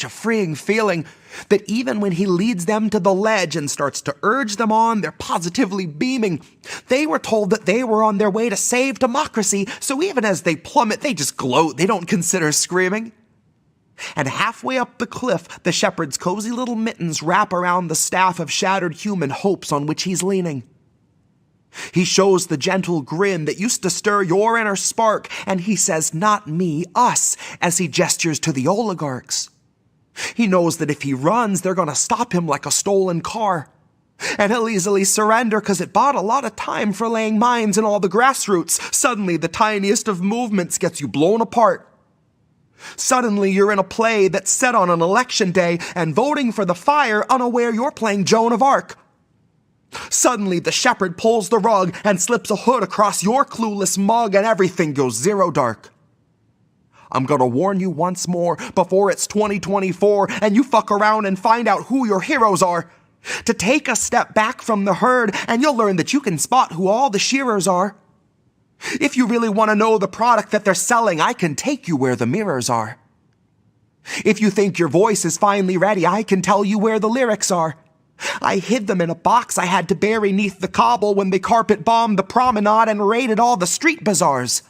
a freeing feeling that even when he leads them to the ledge and starts to urge them on, they're positively beaming. They were told that they were on their way to save democracy, so even as they plummet, they just gloat. They don't consider screaming. And halfway up the cliff, the shepherd's cozy little mittens wrap around the staff of shattered human hopes on which he's leaning. He shows the gentle grin that used to stir your inner spark, and he says, "Not me, us," as he gestures to the oligarchs. He knows that if he runs, they're going to stop him like a stolen car. And he'll easily surrender because it bought a lot of time for laying mines in all the grassroots. Suddenly, the tiniest of movements gets you blown apart. Suddenly, you're in a play that's set on an election day and voting for the fire, unaware you're playing Joan of Arc. Suddenly, the shepherd pulls the rug and slips a hood across your clueless mug and everything goes zero dark. I'm gonna warn you once more before it's 2024 and you fuck around and find out who your heroes are. To take a step back from the herd and you'll learn that you can spot who all the shearers are. If you really want to know the product that they're selling, I can take you where the mirrors are. If you think your voice is finally ready, I can tell you where the lyrics are. I hid them in a box I had to bury neath the cobble when they carpet bombed the promenade and raided all the street bazaars.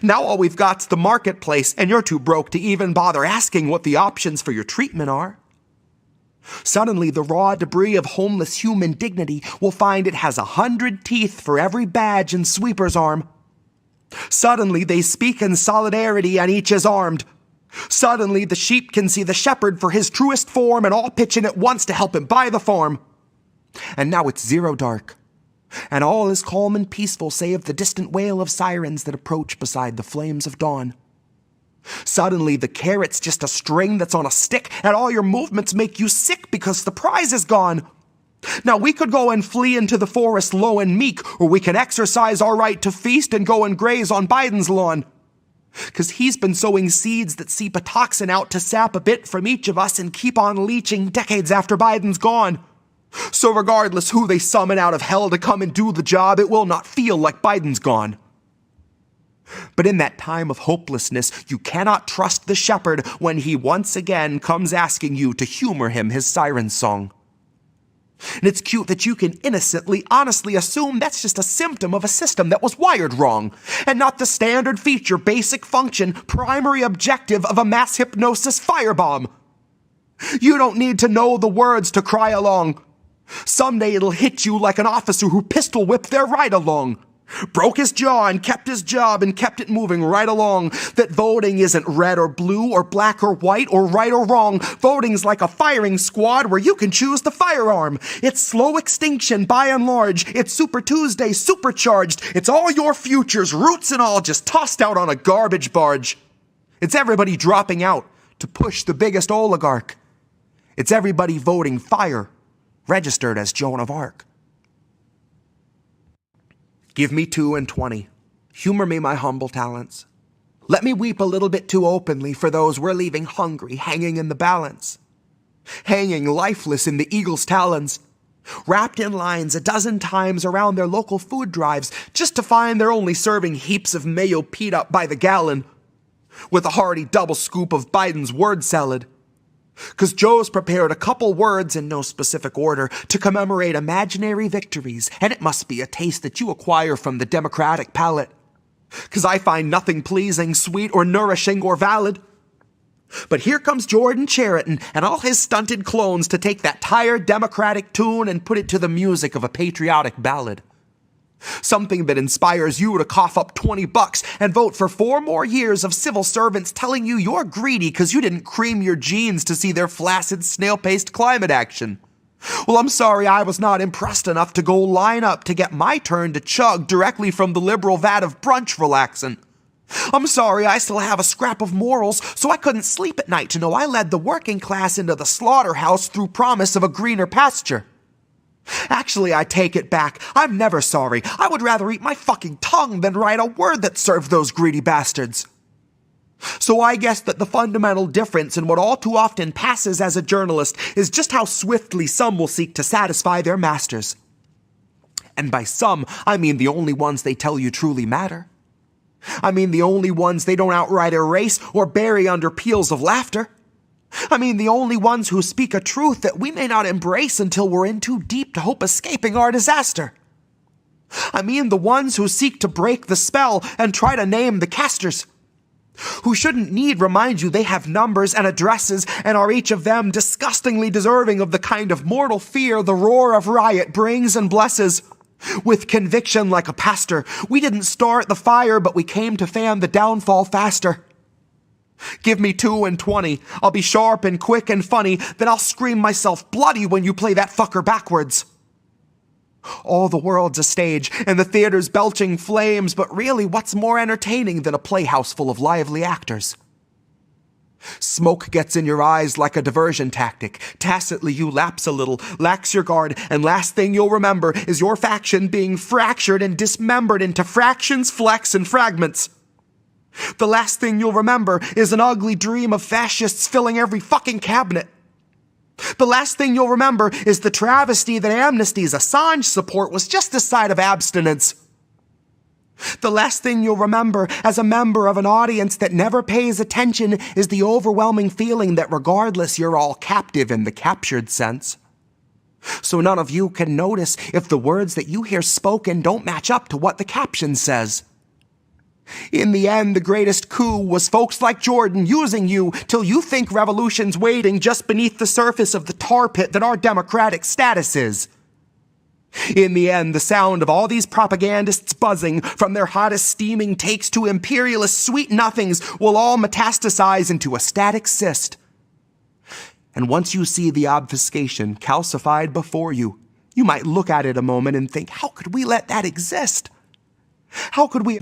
Now all we've got's the marketplace, and you're too broke to even bother asking what the options for your treatment are. Suddenly, the raw debris of homeless human dignity will find it has 100 teeth for every badge and sweeper's arm. Suddenly, they speak in solidarity and each is armed. Suddenly, the sheep can see the shepherd for his truest form and all pitch in at once to help him buy the farm. And now it's zero dark. And all is calm and peaceful save the distant wail of sirens that approach beside the flames of dawn. Suddenly, the carrot's just a string that's on a stick, and all your movements make you sick because the prize is gone. Now, we could go and flee into the forest low and meek, or we can exercise our right to feast and go and graze on Biden's lawn. 'Cause he's been sowing seeds that seep a toxin out to sap a bit from each of us and keep on leeching decades after Biden's gone. So regardless who they summon out of hell to come and do the job, it will not feel like Biden's gone. But in that time of hopelessness, you cannot trust the shepherd when he once again comes asking you to humor him his siren song. And it's cute that you can innocently, honestly assume that's just a symptom of a system that was wired wrong, and not the standard feature, basic function, primary objective of a mass hypnosis firebomb. You don't need to know the words to cry along. Someday it'll hit you like an officer who pistol whipped their ride along. Broke his jaw and kept his job and kept it moving right along. That voting isn't red or blue or black or white or right or wrong. Voting's like a firing squad where you can choose the firearm. It's slow extinction by and large. It's Super Tuesday supercharged. It's all your futures, roots and all, just tossed out on a garbage barge. It's everybody dropping out to push the biggest oligarch. It's everybody voting fire, registered as Joan of Arc. Give me 2 and 20. Humor me my humble talents. Let me weep a little bit too openly for those we're leaving hungry, hanging in the balance. Hanging lifeless in the eagle's talons. Wrapped in lines a dozen times around their local food drives just to find they're only serving heaps of mayo peed up by the gallon. With a hearty double scoop of Biden's word salad. 'Cause Joe's prepared a couple words in no specific order to commemorate imaginary victories, and it must be a taste that you acquire from the Democratic palate. 'Cause I find nothing pleasing, sweet, or nourishing, or valid. But here comes Jordan Chariton and all his stunted clones to take that tired Democratic tune and put it to the music of a patriotic ballad. Something that inspires you to cough up $20 and vote for 4 more years of civil servants telling you you're greedy because you didn't cream your jeans to see their flaccid snail-paced climate action. Well, I'm sorry I was not impressed enough to go line up to get my turn to chug directly from the liberal vat of brunch relaxin'. I'm sorry I still have a scrap of morals, so I couldn't sleep at night to know I led the working class into the slaughterhouse through promise of a greener pasture. Actually, I take it back. I'm never sorry. I would rather eat my fucking tongue than write a word that served those greedy bastards. So I guess that the fundamental difference in what all too often passes as a journalist is just how swiftly some will seek to satisfy their masters. And by some, I mean the only ones they tell you truly matter. I mean the only ones they don't outright erase or bury under peals of laughter. I mean, the only ones who speak a truth that we may not embrace until we're in too deep to hope escaping our disaster. I mean, the ones who seek to break the spell and try to name the casters. Who shouldn't need remind you they have numbers and addresses and are each of them disgustingly deserving of the kind of mortal fear the roar of riot brings and blesses. With conviction like a pastor, we didn't start the fire, but we came to fan the downfall faster. Give me 2 and 20. I'll be sharp and quick and funny, then I'll scream myself bloody when you play that fucker backwards. All the world's a stage, and the theater's belching flames, but really, what's more entertaining than a playhouse full of lively actors? Smoke gets in your eyes like a diversion tactic. Tacitly you lapse a little, lax your guard, and last thing you'll remember is your faction being fractured and dismembered into fractions, flecks, and fragments. The last thing you'll remember is an ugly dream of fascists filling every fucking cabinet. The last thing you'll remember is the travesty that Amnesty's Assange support was just the side of abstinence. The last thing you'll remember as a member of an audience that never pays attention is the overwhelming feeling that regardless you're all captive in the captured sense. So none of you can notice if the words that you hear spoken don't match up to what the caption says. In the end, the greatest coup was folks like Jordan using you till you think revolution's waiting just beneath the surface of the tar pit that our democratic status is. In the end, the sound of all these propagandists buzzing, from their hottest steaming takes to imperialist sweet nothings, will all metastasize into a static cyst. And once you see the obfuscation calcified before you, you might look at it a moment and think, how could we let that exist? How could we...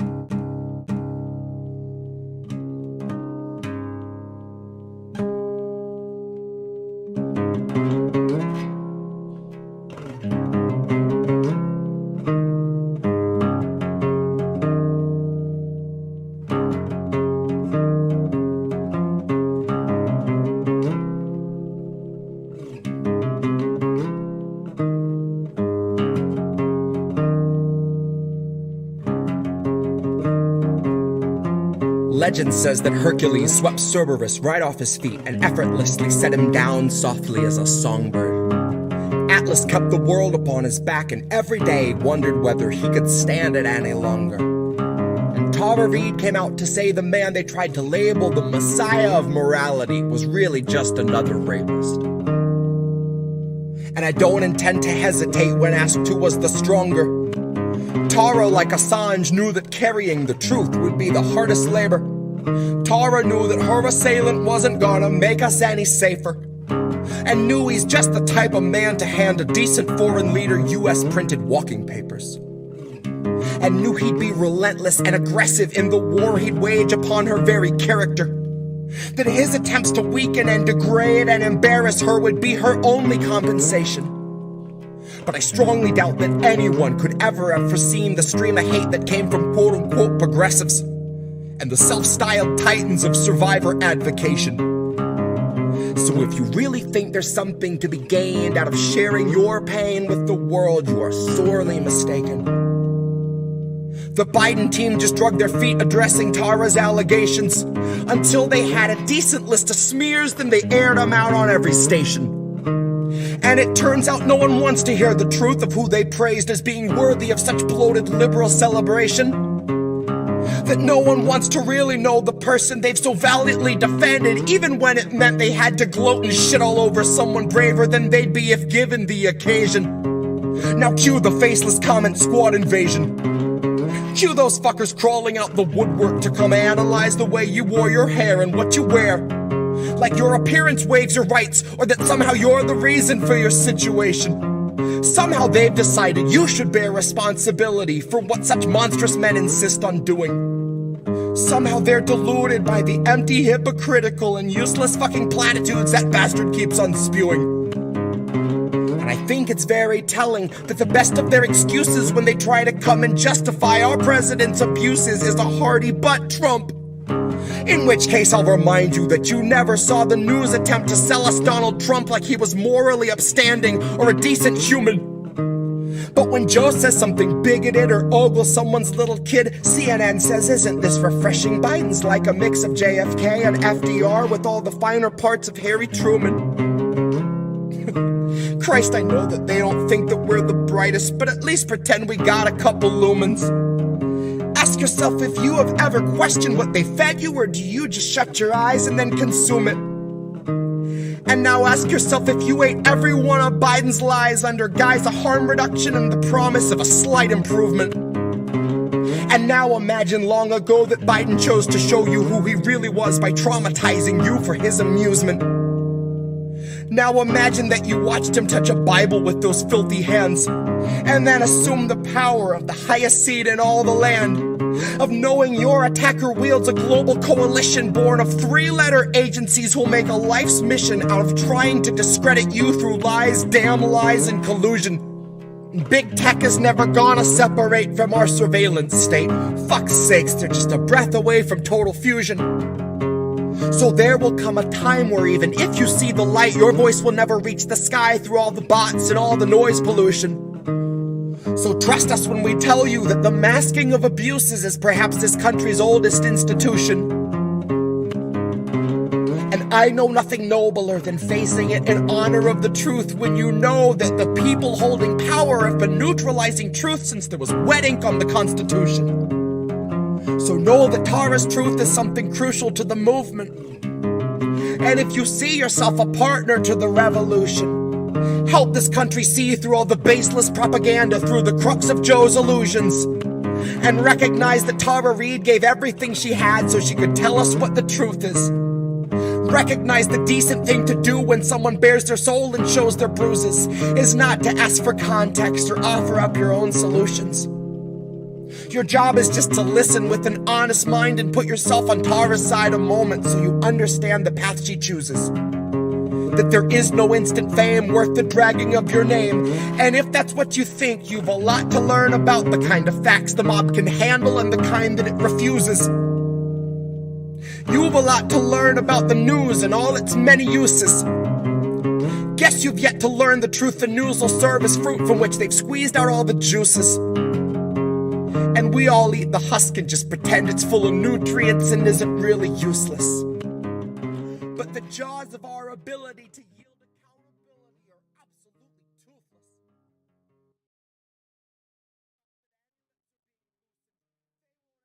Legend says that Hercules swept Cerberus right off his feet and effortlessly set him down softly as a songbird. Atlas kept the world upon his back and every day wondered whether he could stand it any longer. And Tara Reade came out to say the man they tried to label the Messiah of morality was really just another rapist. And I don't intend to hesitate when asked who was the stronger. Tara, like Assange, knew that carrying the truth would be the hardest labor. Tara knew that her assailant wasn't gonna make us any safer. And knew he's just the type of man to hand a decent foreign leader US-printed walking papers. And knew he'd be relentless and aggressive in the war he'd wage upon her very character. That his attempts to weaken and degrade and embarrass her would be her only compensation. But I strongly doubt that anyone could ever have foreseen the stream of hate that came from quote-unquote progressives and the self-styled titans of survivor advocation. So if you really think there's something to be gained out of sharing your pain with the world, you are sorely mistaken. The Biden team just dragged their feet addressing Tara's allegations. Until they had a decent list of smears, then they aired them out on every station. And it turns out no one wants to hear the truth of who they praised as being worthy of such bloated liberal celebration. That no one wants to really know the person they've so valiantly defended, even when it meant they had to gloat and shit all over someone braver than they'd be if given the occasion. Now cue the faceless comment squad invasion. Cue those fuckers crawling out the woodwork to come analyze the way you wore your hair and what you wear. Like your appearance waives your rights, or that somehow you're the reason for your situation. Somehow they've decided you should bear responsibility for what such monstrous men insist on doing. Somehow they're deluded by the empty, hypocritical, and useless fucking platitudes that bastard keeps on spewing. And I think it's very telling that the best of their excuses when they try to come and justify our president's abuses is a hearty butt Trump. In which case I'll remind you that you never saw the news attempt to sell us Donald Trump like he was morally upstanding or a decent human. But when Joe says something bigoted or ogles someone's little kid, CNN says, isn't this refreshing? Biden's like a mix of JFK and FDR with all the finer parts of Harry Truman. Christ, I know that they don't think that we're the brightest, but at least pretend we got a couple lumens. Ask yourself if you have ever questioned what they fed you, or do you just shut your eyes and then consume it? And now ask yourself if you ate every one of Biden's lies under guise of harm reduction and the promise of a slight improvement. And now imagine long ago that Biden chose to show you who he really was by traumatizing you for his amusement. Now imagine that you watched him touch a Bible with those filthy hands, and then assume the power of the highest seat in all the land, of knowing your attacker wields a global coalition born of three-letter agencies who'll make a life's mission out of trying to discredit you through lies, damn lies, and collusion. Big tech is never gonna separate from our surveillance state. Fuck's sakes, they're just a breath away from total fusion. So there will come a time where even if you see the light, your voice will never reach the sky through all the bots and all the noise pollution. So trust us when we tell you that the masking of abuses is perhaps this country's oldest institution. And I know nothing nobler than facing it in honor of the truth when you know that the people holding power have been neutralizing truth since there was wet ink on the Constitution. So know that Tara's truth is something crucial to the movement. And if you see yourself a partner to the revolution, help this country see through all the baseless propaganda through the crux of Joe's illusions. And recognize that Tara Reade gave everything she had so she could tell us what the truth is. Recognize the decent thing to do when someone bares their soul and shows their bruises is not to ask for context or offer up your own solutions. Your job is just to listen with an honest mind and put yourself on Tara's side a moment so you understand the path she chooses. That there is no instant fame worth the dragging of your name. And if that's what you think, you've a lot to learn about the kind of facts the mob can handle and the kind that it refuses. You've a lot to learn about the news and all its many uses. Guess you've yet to learn the truth the news will serve as fruit from which they've squeezed out all the juices. And we all eat the husk and just pretend it's full of nutrients and isn't really useless. But the jaws of our ability to yield accountability are absolutely toothless. They won't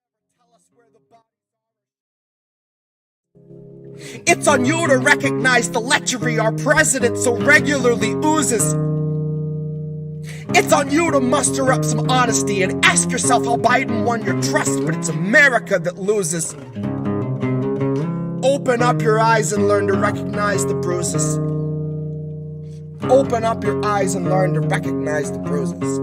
ever tell us where the bodies are. It's on you to recognize the lechery our president so regularly oozes. It's on you to muster up some honesty and ask yourself how Biden won your trust, but it's America that loses. Open up your eyes and learn to recognize the bruises. Open up your eyes and learn to recognize the bruises.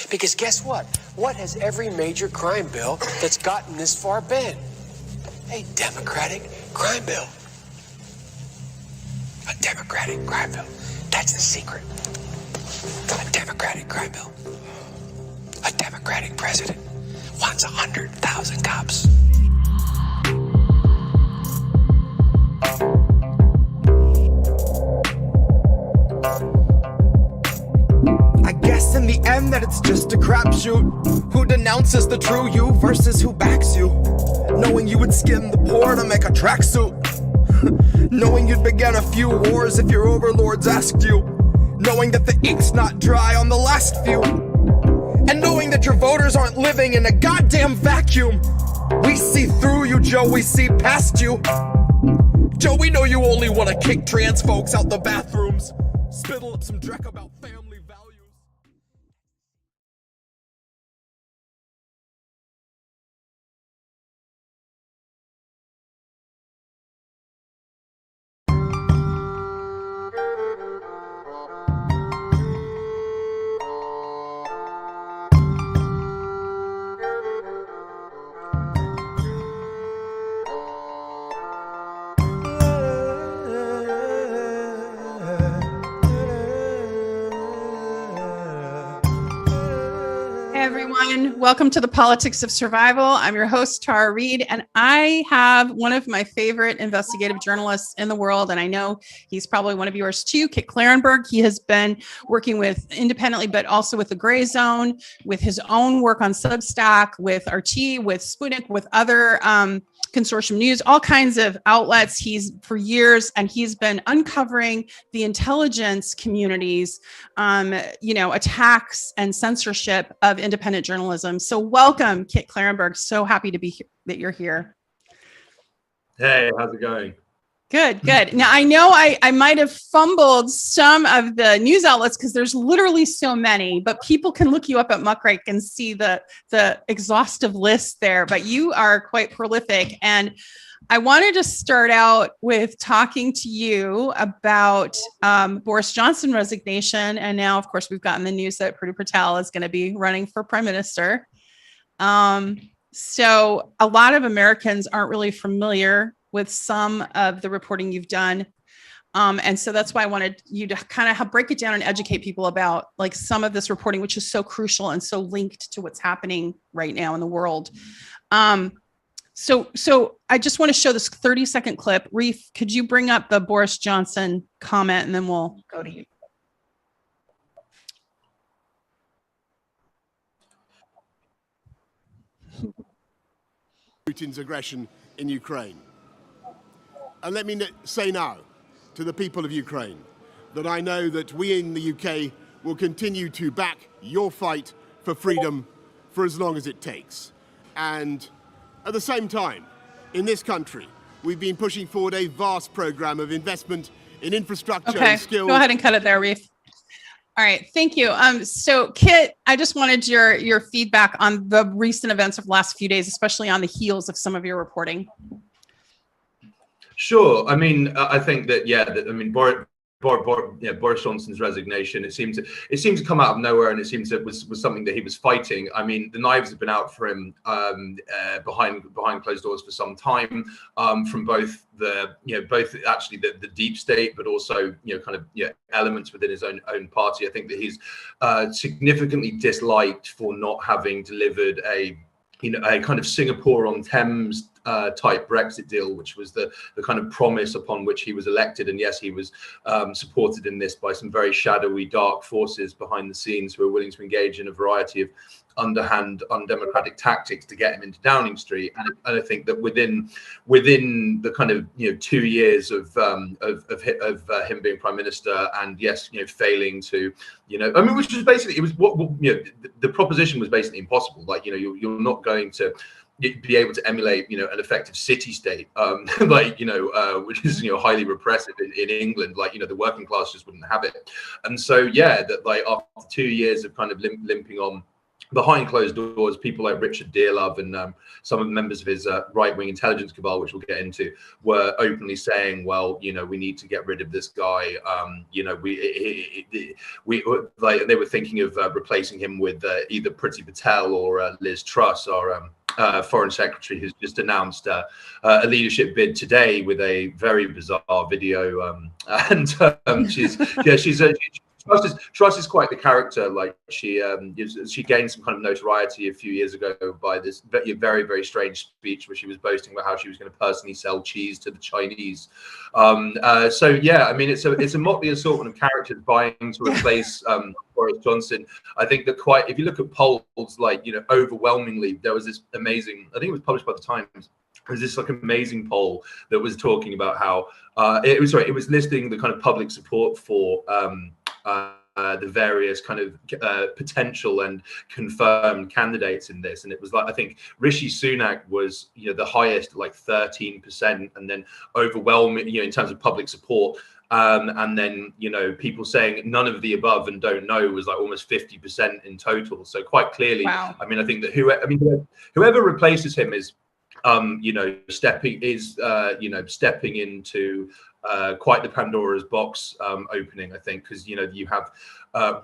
Because guess what? What has every major crime bill that's gotten this far been? A Democratic crime bill. A Democratic crime bill. That's the secret. A Democratic crime bill. A Democratic president wants 100,000 cops. In the end that it's just a crapshoot. Who denounces the true you versus who backs you. Knowing you would skin the poor to make a tracksuit. Knowing you'd begin a few wars if your overlords asked you. Knowing that the ink's not dry on the last few. And knowing that your voters aren't living in a goddamn vacuum. We see through you, Joe, we see past you. Joe, we know you only want to kick trans folks out the bathrooms. Spittle up some dreck about family values. everyone. Welcome to the Politics of Survival. I'm your host, Tara Reade, and I have one of my favorite investigative journalists in the world, and I know he's probably one of yours too, Kit Klarenberg. He has been working with independently, but also with the Gray Zone, with his own work on Substack, with RT, with Sputnik, with other consortium news, all kinds of outlets. He's for years, and he's been uncovering the intelligence communities, attacks and censorship of independent journalism. So welcome, Kit Klarenberg. So happy to be here, that you're here. Hey, how's it going? Good, good. Now, I know I might have fumbled some of the news outlets because there's literally so many, but people can look you up at Muckrake and see the exhaustive list there, but you are quite prolific. And I wanted to start out with talking to you about Boris Johnson resignation. And now, of course, we've gotten the news that Priti Patel is going to be running for prime minister. So a lot of Americans aren't really familiar with some of the reporting you've done. And so that's why I wanted you to kind of break it down and educate people about like some of this reporting, which is so crucial and so linked to what's happening right now in the world. So I just want to show this 30-second clip. Reef, could you bring up the Boris Johnson comment and then we'll go to you. Putin's aggression in Ukraine. And let me say now to the people of Ukraine that I know that we in the UK will continue to back your fight for freedom for as long as it takes. And at the same time, in this country, we've been pushing forward a vast program of investment in infrastructure and skills. Go ahead and cut it there, Reef. All right, thank you. So Kit, I just wanted your feedback on the recent events of the last few days, especially on the heels of some of your reporting. Sure. I mean, I think that, Boris Johnson's resignation, it seemed to come out of nowhere, and it seems it was something that he was fighting. I mean, the knives have been out for him behind closed doors for some time, from both the deep state, but also elements within his own party. I think that he's significantly disliked for not having delivered a kind of Singapore on Thames type Brexit deal, which was the kind of promise upon which he was elected. And yes, he was supported in this by some very shadowy, dark forces behind the scenes who are willing to engage in a variety of underhand, undemocratic tactics to get him into Downing Street. And I think that within the kind of 2 years of him being prime minister, and yes, failing to which was basically, it was what the proposition was basically impossible. Like you're not going to be able to emulate an effective city state which is highly repressive in England. The working class just wouldn't have it. And so after 2 years of kind of limping on behind closed doors, people like Richard Dearlove and some of the members of his right-wing intelligence cabal, which we'll get into, were openly saying, well, we need to get rid of this guy. They were thinking of replacing him with either Priti Patel or Liz Truss, our Foreign Secretary, who's just announced a leadership bid today with a very bizarre video. Truss is quite the character. Like she gained some kind of notoriety a few years ago by this very, very strange speech where she was boasting about how she was going to personally sell cheese to the Chinese. It's a motley assortment of characters vying to replace Boris Johnson. I think that if you look at polls, overwhelmingly, there was this amazing, I think it was published by the Times. There's this amazing poll that was talking about how it was listing the kind of public support for the various kind of potential and confirmed candidates in this, and it was I think Rishi Sunak was the highest, 13%, and then overwhelming in terms of public support. And then people saying none of the above and don't know was almost 50% in total. So quite clearly, wow. I mean, I think that whoever replaces him is stepping into quite the Pandora's box opening, I think, because you have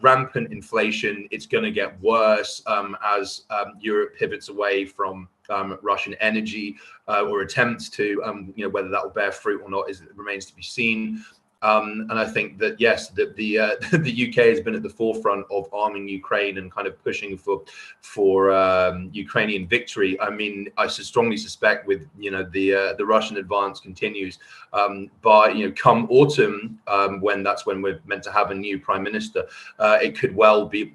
rampant inflation. It's going to get worse as Europe pivots away from Russian energy or attempts to. Whether that will bear fruit or not remains to be seen. And I think that, yes, that the the UK has been at the forefront of arming Ukraine and kind of pushing for Ukrainian victory. I mean, I strongly suspect with, you know, the Russian advance continues, but, you know, come autumn, when we're meant to have a new prime minister, it could well be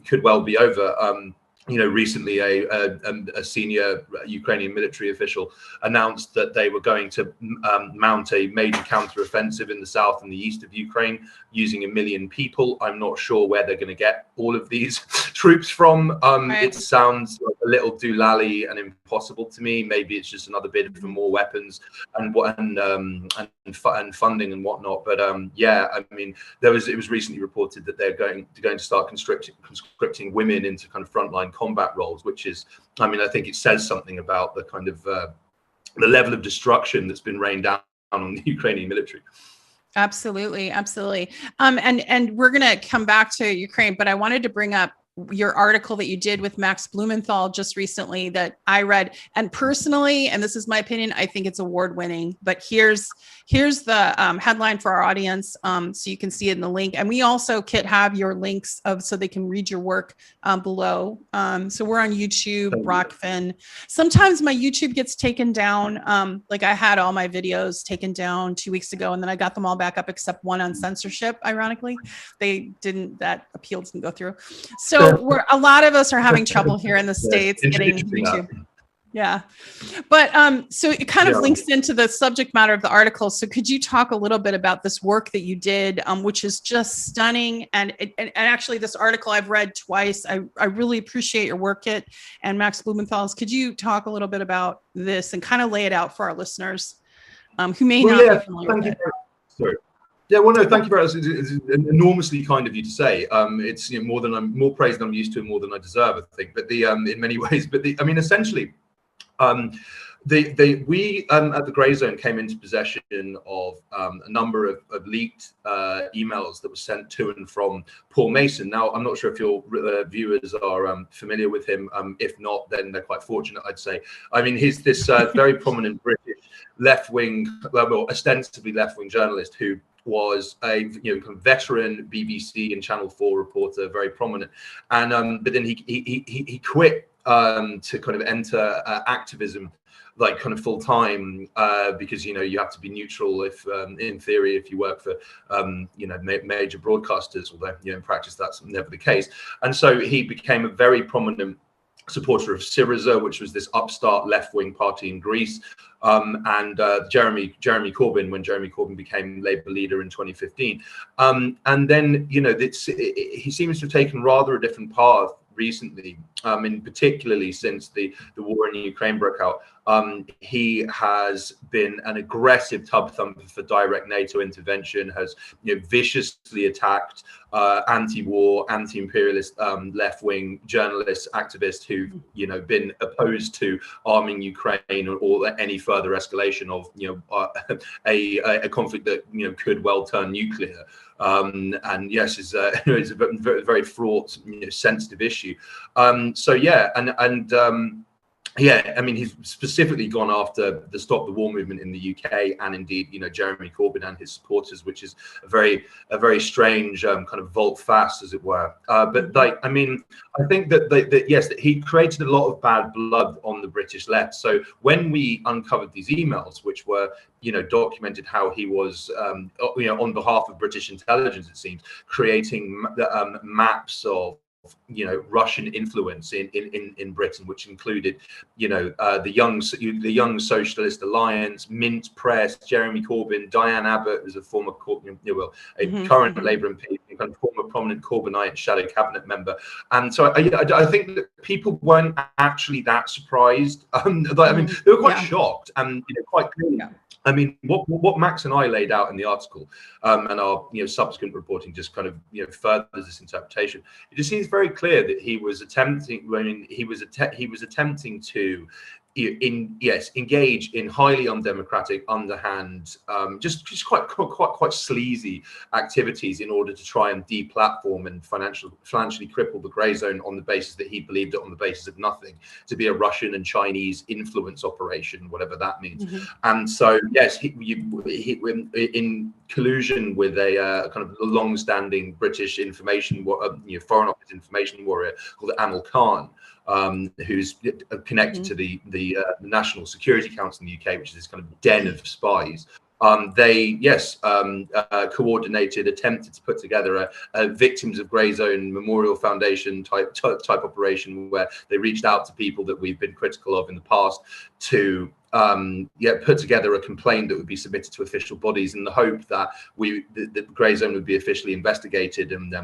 over. You know, recently a senior Ukrainian military official announced that they were going to mount a major counteroffensive in the south and the east of Ukraine using 1 million people. I'm not sure where they're going to get all of these troops from. It sounds like a little doolally and impossible to me. Maybe it's just another bid for more weapons and funding and whatnot. But yeah, I mean, it was recently reported that they're going to start conscripting women into kind of frontline combat roles, which is, I mean, I think it says something about the kind of the level of destruction that's been rained down on the Ukrainian military. Absolutely, absolutely. And we're going to come back to Ukraine, but I wanted to bring up your article that you did with Max Blumenthal just recently that I read. And personally, and this is my opinion, I think it's award-winning. But here's the headline for our audience, so you can see it in the link. And we also, Kit, have your links so they can read your work below. So we're on YouTube, Rockfin. Sometimes my YouTube gets taken down. Like I had all my videos taken down 2 weeks ago, and then I got them all back up except one on censorship. Ironically, that appeal didn't go through. So a lot of us are having trouble here in the States getting YouTube. Yeah. But so it kind of links into the subject matter of the article. So could you talk a little bit about this work that you did, which is just stunning. And actually this article I've read twice. I really appreciate your work, Kit, and Max Blumenthal's. Could you talk a little bit about this and kind of lay it out for our listeners who may not be familiar with it? Sorry. Yeah, well, no, thank you very much. It's enormously kind of you to say. It's, you know, more praise than I'm used to, and more than I deserve, I think. But in many ways, I mean, essentially, we at the Grey Zone came into possession of a number of leaked emails that were sent to and from Paul Mason. Now, I'm not sure if your viewers are familiar with him. If not, then they're quite fortunate, I'd say. I mean, he's this very prominent British left-wing, well, ostensibly left-wing journalist who was a kind of veteran BBC and Channel 4 reporter, very prominent, and but then he quit to kind of enter activism, like kind of full time, because you have to be neutral if in theory if you work for major broadcasters, although in practice that's never the case. And so he became a very prominent supporter of Syriza, which was this upstart left-wing party in Greece, and Jeremy Corbyn, when Jeremy Corbyn became Labour leader in 2015. And then, he seems to have taken rather a different path recently, and particularly since the war in Ukraine broke out. He has been an aggressive tub thumper for direct NATO intervention, has viciously attacked anti-war, anti-imperialist left-wing journalists, activists who've been opposed to arming Ukraine or any further escalation of a conflict that could well turn nuclear. And yes, it's a very, very fraught, sensitive issue. Yeah, I mean, he's specifically gone after the Stop the War movement in the UK, and indeed, Jeremy Corbyn and his supporters, which is a very strange kind of volte-face, as it were. But I mean, I think that yes, that he created a lot of bad blood on the British left. So when we uncovered these emails, which were documented how he was on behalf of British intelligence, it seems, creating maps of Russian influence in Britain, which included the Young Socialist Alliance, Mint Press, Jeremy Corbyn, Diane Abbott, who's a former current Labour MP, kind of former prominent Corbynite shadow cabinet member. And so I think that people weren't actually that surprised. I mean, they were quite shocked and quite clearly. Yeah. I mean, what Max and I laid out in the article, and our subsequent reporting just kind of furthers this interpretation. It just seems very clear that he was attempting. I mean, he was attempting to engage in highly undemocratic, underhand, just quite sleazy activities in order to try and deplatform and financially cripple the grey zone on the basis that he believed it on the basis of nothing, to be a Russian and Chinese influence operation, whatever that means. And so, yes, he in collusion with a kind of long-standing British information, Foreign Office information warrior called Amal Khan, who's connected to the National Security Council in the UK, which is this kind of den of spies. They coordinated, attempted to put together a Victims of Grey Zone Memorial Foundation type operation, where they reached out to people that we've been critical of in the past to put together a complaint that would be submitted to official bodies in the hope that the grey zone would be officially investigated and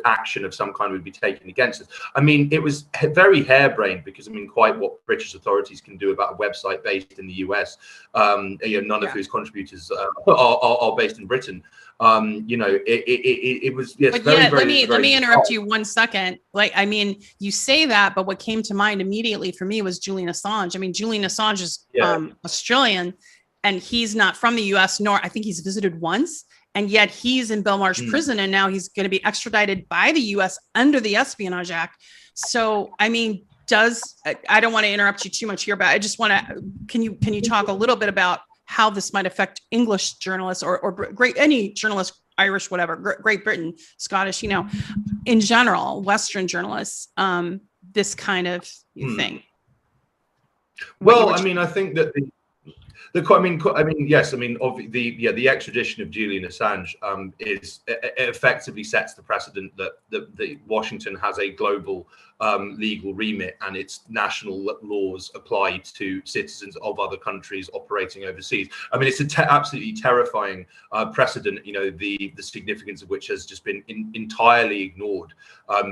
action of some kind would be taken against us. I mean, it was very harebrained, because I mean, quite what British authorities can do about a website based in the US, none of whose contributors are based in Britain. It was, yes, but very, yet, very, let me interrupt you 1 second. Like, I mean, you say that, but what came to mind immediately for me was Julian Assange. I mean, Julian Assange is Australian, and he's not from the US, nor I think he's visited once, and yet he's in Belmarsh prison, and now he's going to be extradited by the US under the Espionage Act. So, I mean, I don't want to interrupt you too much here, but I just want to, can you talk a little bit about how this might affect English journalists or any journalist, Irish, whatever, Great Britain, Scottish, in general, Western journalists, this kind of thing? Well, I mean, I think that yes, I mean, the extradition of Julian Assange effectively sets the precedent that Washington has a global legal remit, and its national laws apply to citizens of other countries operating overseas. I mean, it's absolutely terrifying precedent, the significance of which has just been entirely ignored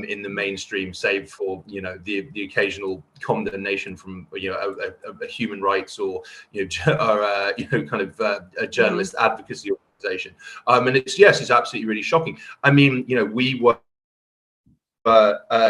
in the mainstream, save for the occasional condemnation from a human rights or kind of a journalist advocacy organization. And it's absolutely really shocking. I mean,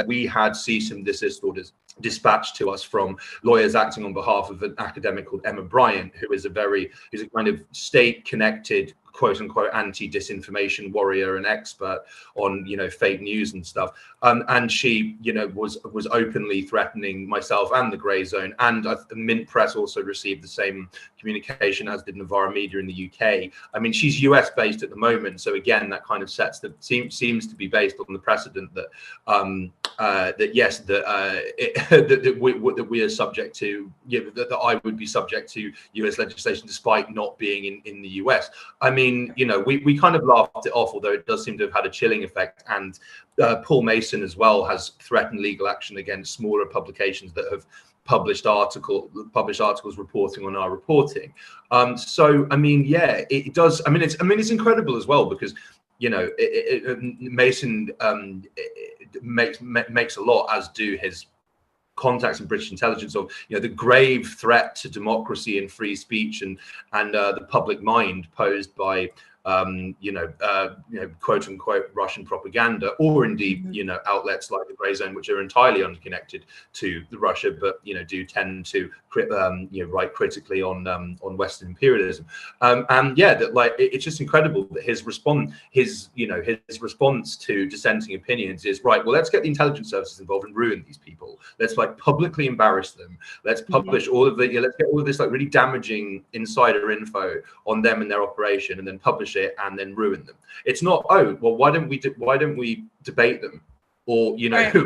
we had cease and desist orders dispatched to us from lawyers acting on behalf of an academic called Emma Bryant, who is a kind of state-connected, quote unquote, anti-disinformation warrior and expert on fake news and stuff, and she was openly threatening myself and the Grey Zone, and the Mint Press also received the same communication, as did Novara Media in the UK. I mean, she's US based at the moment, so again, that kind of seems to be based on the precedent that that we are subject to, that I would be subject to US legislation despite not being in the US. I mean, we kind of laughed it off, although it does seem to have had a chilling effect. And Paul Mason as well has threatened legal action against smaller publications that have published articles reporting on our reporting. So I mean, it does. I mean, it's incredible as well, because Mason makes a lot, as do his contacts in British intelligence, of the grave threat to democracy and free speech and the public mind posed by quote unquote Russian propaganda, or indeed outlets like the Grey Zone, which are entirely unconnected to Russia, but do tend to write critically on Western imperialism. It's just incredible that his response to dissenting opinions is, right, well, let's get the intelligence services involved and ruin these people. Let's publicly embarrass them. Let's publish all of let's get all of this really damaging insider info on them and their operation, and then publish it and then ruin them. It's not, oh well, why don't we debate them, or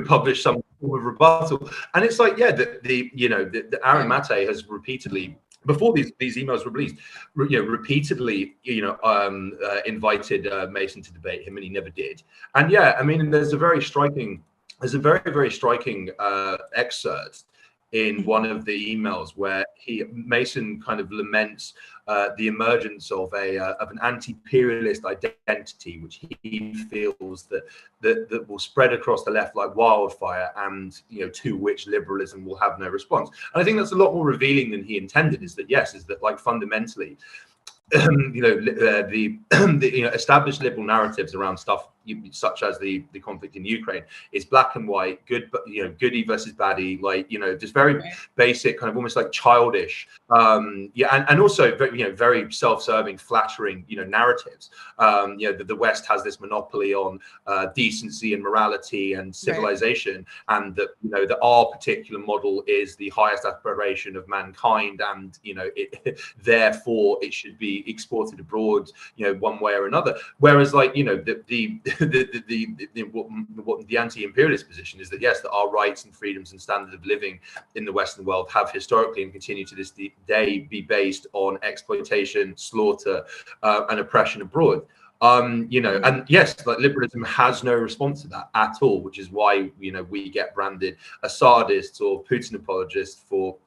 publish some form of rebuttal? And it's like, the Aaron Mate has repeatedly, before these emails were released, repeatedly invited Mason to debate him, and he never did. And I mean, there's a very very striking excerpt in one of the emails where Mason kind of laments the emergence of an anti-imperialist identity, which he feels that will spread across the left like wildfire, and to which liberalism will have no response. And I think that's a lot more revealing than he intended. Is that fundamentally, the established liberal narratives around stuff such as the conflict in Ukraine. It's black and white, good, but goody versus baddie, like just very basic, kind of almost like childish, and also very self-serving, flattering, narratives. The West has this monopoly on decency and morality and civilization, and that that our particular model is the highest aspiration of mankind, and therefore it should be exported abroad, one way or another. Whereas, like, what the anti-imperialist position is that yes, that our rights and freedoms and standard of living in the Western world have historically and continue to this day be based on exploitation, slaughter, and oppression abroad. And yes, like, liberalism has no response to that at all, which is why we get branded Assadists or Putin apologists for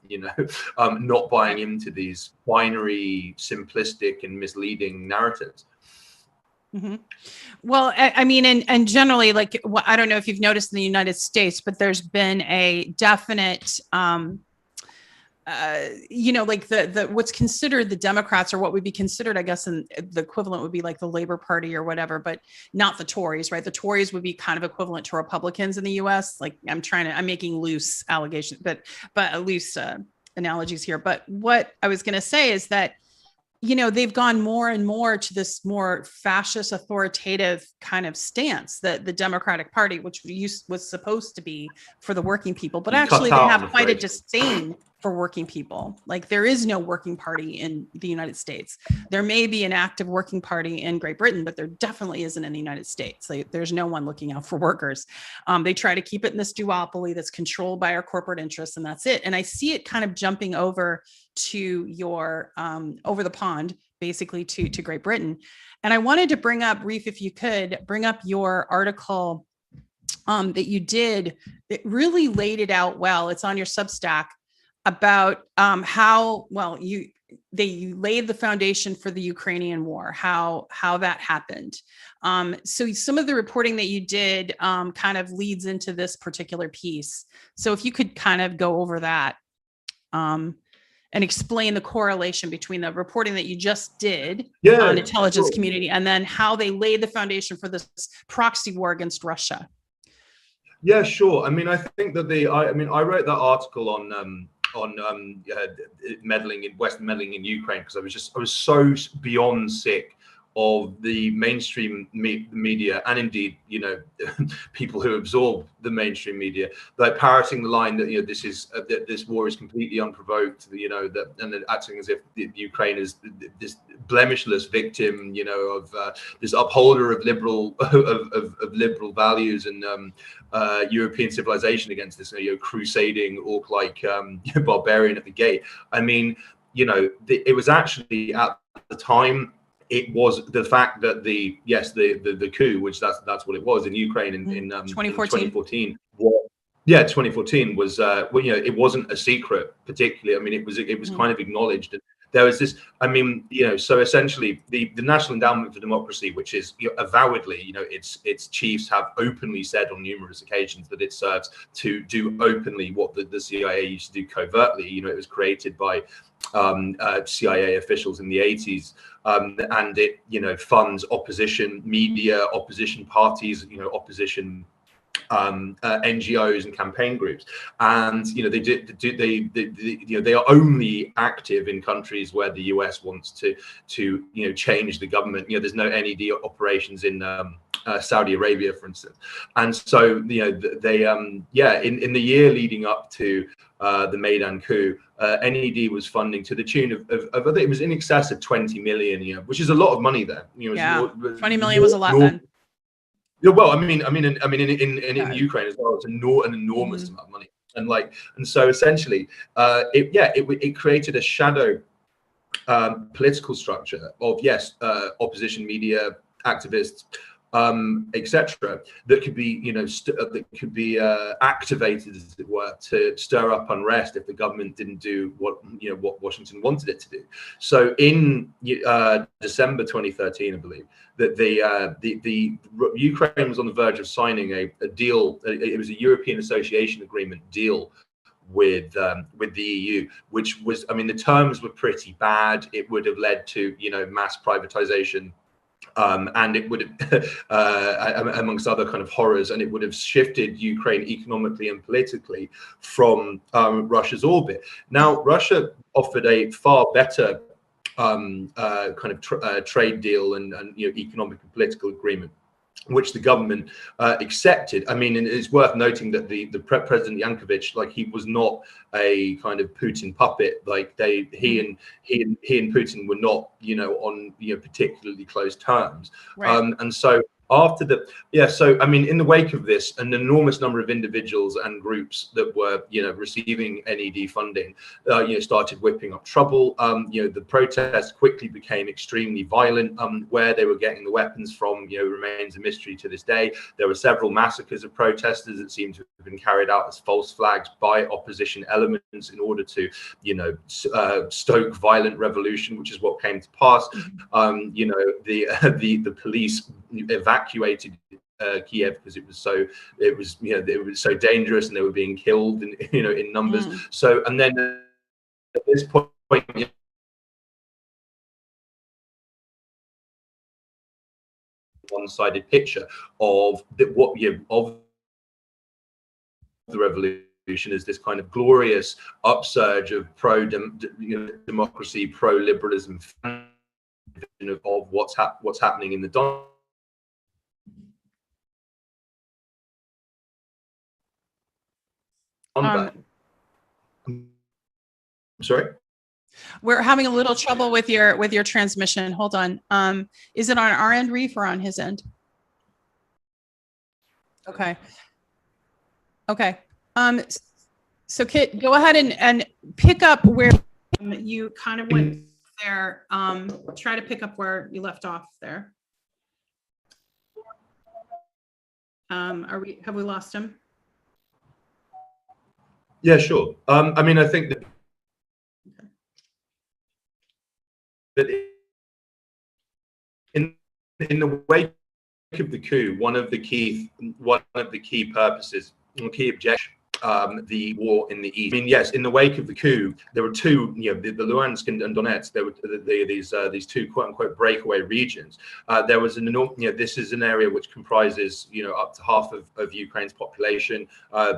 not buying into these binary, simplistic, and misleading narratives. Mm-hmm. Well, I mean, and generally, like, I don't know if you've noticed in the United States, but there's been a definite like the what's considered the Democrats, or what would be considered, I guess, and the equivalent would be like the Labor Party or whatever, but not the Tories, right? The Tories would be kind of equivalent to Republicans in the US. Like, I'm making loose allegations, but loose analogies here. But what I was going to say is that, they've gone more and more to this more fascist, authoritative kind of stance that the Democratic Party, which was supposed to be for the working people, but actually they have quite a disdain for working people. Like, there is no working party in the United States. There may be an active working party in Great Britain, but there definitely isn't in the United States. There's no one looking out for workers. They try to keep it in this duopoly that's controlled by our corporate interests, and that's it. And I see it kind of jumping over to your over the pond, basically to Great Britain. And I wanted to bring up, Reif, if you could bring up your article that you did. It really laid it out well. It's on your Substack, about how well you laid the foundation for the Ukrainian war, how that happened. So some of the reporting that you did kind of leads into this particular piece. So if you could kind of go over that and explain the correlation between the reporting that you just did on intelligence community, and then how they laid the foundation for this proxy war against Russia. Yeah, sure. I mean, I think that I wrote that article on meddling in Ukraine because I was so beyond sick of the mainstream media, and indeed people who absorb the mainstream media, like parroting the line that that this war is completely unprovoked, and then acting as if Ukraine is this blemishless victim, of this upholder of liberal liberal values and European civilization against this crusading orc-like barbarian at the gate. I mean, it was actually at the time. It was the fact that the coup, which that's what it was in Ukraine in 2014. 2014 was it wasn't a secret particularly. I mean, it was kind of acknowledged. And there was this, so essentially the National Endowment for Democracy, which is avowedly, its chiefs have openly said on numerous occasions that it serves to do openly what the CIA used to do covertly. It was created by CIA officials in the 80s, and it funds opposition media, opposition parties, opposition NGOs and campaign groups, and they are only active in countries where the US wants to change the government. There's no NED operations in Saudi Arabia, for instance, and so they in the year leading up to the Maidan coup, NED was funding to the tune of I think it was in excess of 20 million, which is a lot of money there. 20 million was a lot then. Yeah, well, I mean, in Ukraine as well, it's an enormous amount of money, and so essentially, it created a shadow political structure of opposition media, activists, etc., that could be activated, as it were, to stir up unrest if the government didn't do what Washington wanted it to do. So in December 2013, I believe, that the Ukraine was on the verge of signing a deal. It was a European Association Agreement deal with the EU, which was, the terms were pretty bad. It would have led to mass privatization And it would have, amongst other kind of horrors, and it would have shifted Ukraine economically and politically from Russia's orbit. Now, Russia offered a far better trade deal and economic and political agreement, which the government accepted. I mean, and it's worth noting that the President Yankovic, like, he was not a kind of Putin puppet. Like, he and Putin were not, on particularly close terms. Right. And so after so I mean, in the wake of this, an enormous number of individuals and groups that were receiving NED funding started whipping up trouble. The protests quickly became extremely violent. Where they were getting the weapons from remains a mystery to this day. There were several massacres of protesters that seem to have been carried out as false flags by opposition elements in order to stoke violent revolution, which is what came to pass. The police evacuated Kiev because it was so dangerous, and they were being killed in numbers. So, and then at this point, one-sided picture of the revolution is this kind of glorious upsurge of democracy, pro-liberalism, of what's happening in the Donbass. Sorry, we're having a little trouble with your transmission. Hold on. Is it on our end, Reef, or on his end? Okay. So Kit, go ahead and pick up where you kind of went there. Try to pick up where you left off there. Have we lost him? Yeah, sure. I mean, I think that in the wake of the coup, one of the key purposes, or key objections, the war in the east. I mean, yes, in the wake of the coup, there were two, the Luhansk and Donetsk. There were these two quote unquote breakaway regions. There was an enormous, this is an area which comprises up to half of Ukraine's population.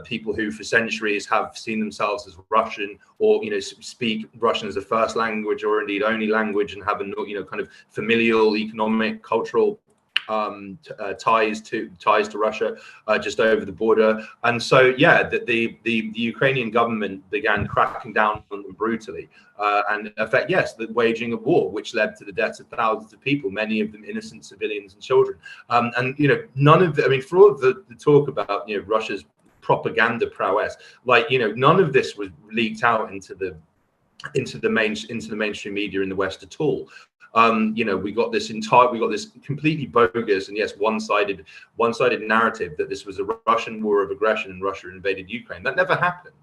People who for centuries have seen themselves as Russian, or speak Russian as a first language, or indeed only language, and have a kind of familial, economic, cultural ties to Russia just over the border. And so the Ukrainian government began cracking down on them brutally, and in effect, the waging of war, which led to the deaths of thousands of people, many of them innocent civilians and children. And none of for all of the talk about Russia's propaganda prowess, none of this was leaked out into the mainstream media in the West at all. We got this completely bogus and one-sided narrative that this was a Russian war of aggression and Russia invaded Ukraine. That never happened.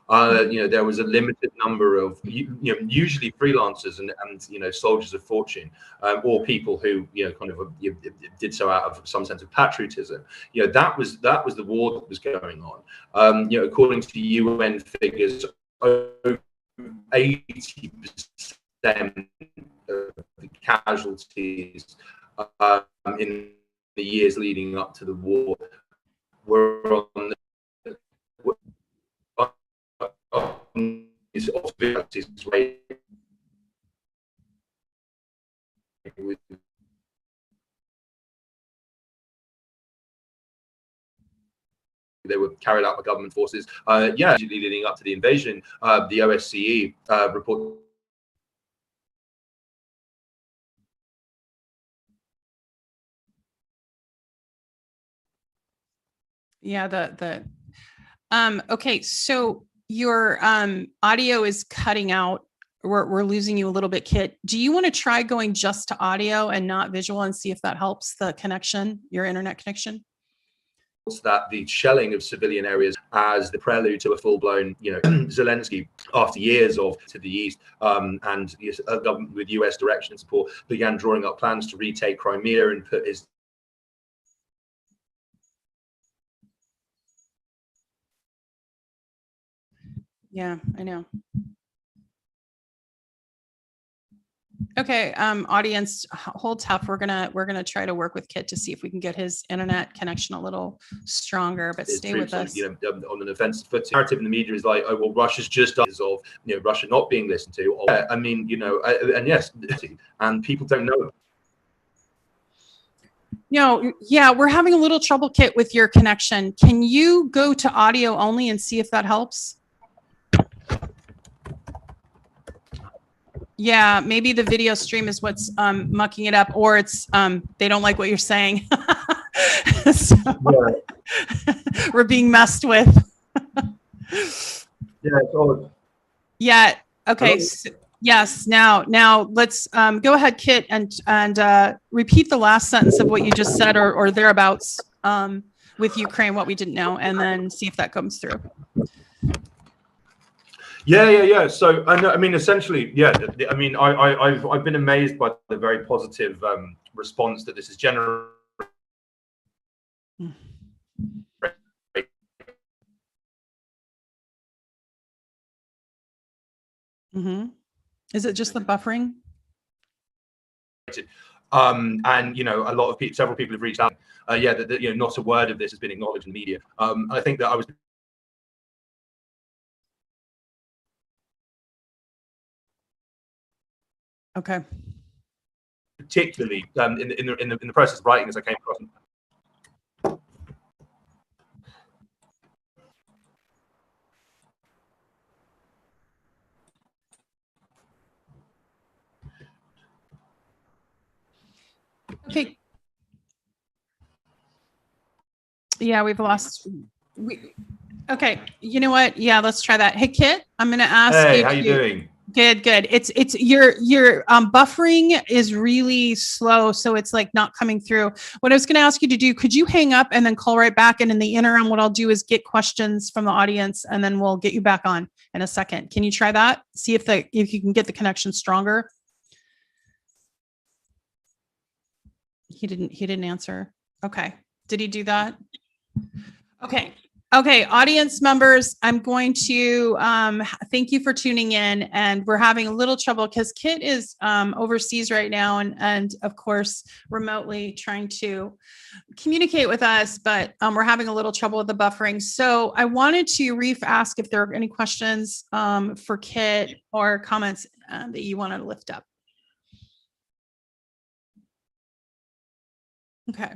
There was a limited number of usually freelancers and soldiers of fortune, or people who did so out of some sense of patriotism. That was the war that was going on. According to UN figures, 80% of the casualties in the years leading up to the war were on these civilities. They were carried out by government forces. Leading up to the invasion, the OSCE report. Yeah, okay, so your audio is cutting out. We're losing you a little bit, Kit. Do you want to try going just to audio and not visual and see if that helps the connection, your internet connection? That the shelling of civilian areas as the prelude to a full-blown, Zelensky, after years of to the east, and a government with US direction and support, began drawing up plans to retake Crimea and put his. Yeah, I know. Okay, audience, hold tough. We're gonna try to work with Kit to see if we can get his internet connection a little stronger, but stay with us. On an offensive footing. Narrative in the media is like, oh well, Russia's just done of Russia not being listened to. Or, I mean, and yes, and people don't know. Yeah, we're having a little trouble, Kit, with your connection. Can you go to audio only and see if that helps? Yeah, maybe the video stream is what's mucking it up, or it's they don't like what you're saying. So, we're being messed with. Yeah, it's odd. Yeah. Okay. So, yes. Now let's go ahead, Kit, and repeat the last sentence of what you just said, or thereabouts, with Ukraine, what we didn't know, and then see if that comes through. Yeah. So, I mean, essentially, yeah. I mean, I've been amazed by the very positive response that this is generating. Mm-hmm. Is it just the buffering? And a lot of people, several people have reached out. That not a word of this has been acknowledged in the media. I think that I was. Okay. Particularly in the process of writing, as I came across. Okay. Yeah, we've lost. Okay. You know what? Yeah, let's try that. Hey, Kit, I'm going to ask. Hey, how you doing? Good. It's your buffering is really slow, so it's like not coming through. What I was going to ask you to do, could you hang up and then call right back? And in the interim, what I'll do is get questions from the audience, and then we'll get you back on in a second. Can you try that? See if you can get the connection stronger. He didn't answer. Okay. Did he do that? Okay, audience members, I'm going to thank you for tuning in, and we're having a little trouble because Kit is overseas right now and of course remotely trying to communicate with us, but we're having a little trouble with the buffering. So I wanted to ask if there are any questions for Kit or comments that you wanted to lift up. Okay.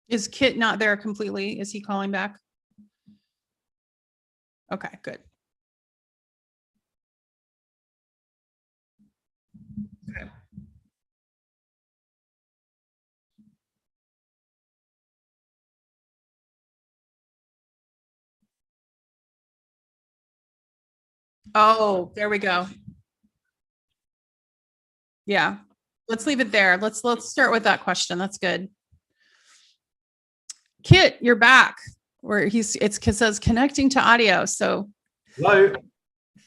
Is Kit not there completely? Is he calling back? Okay, good. Okay. Oh, there we go. Yeah, let's leave it there. Let's start with that question. That's good. Kit, you're back. It says connecting to audio. So hello.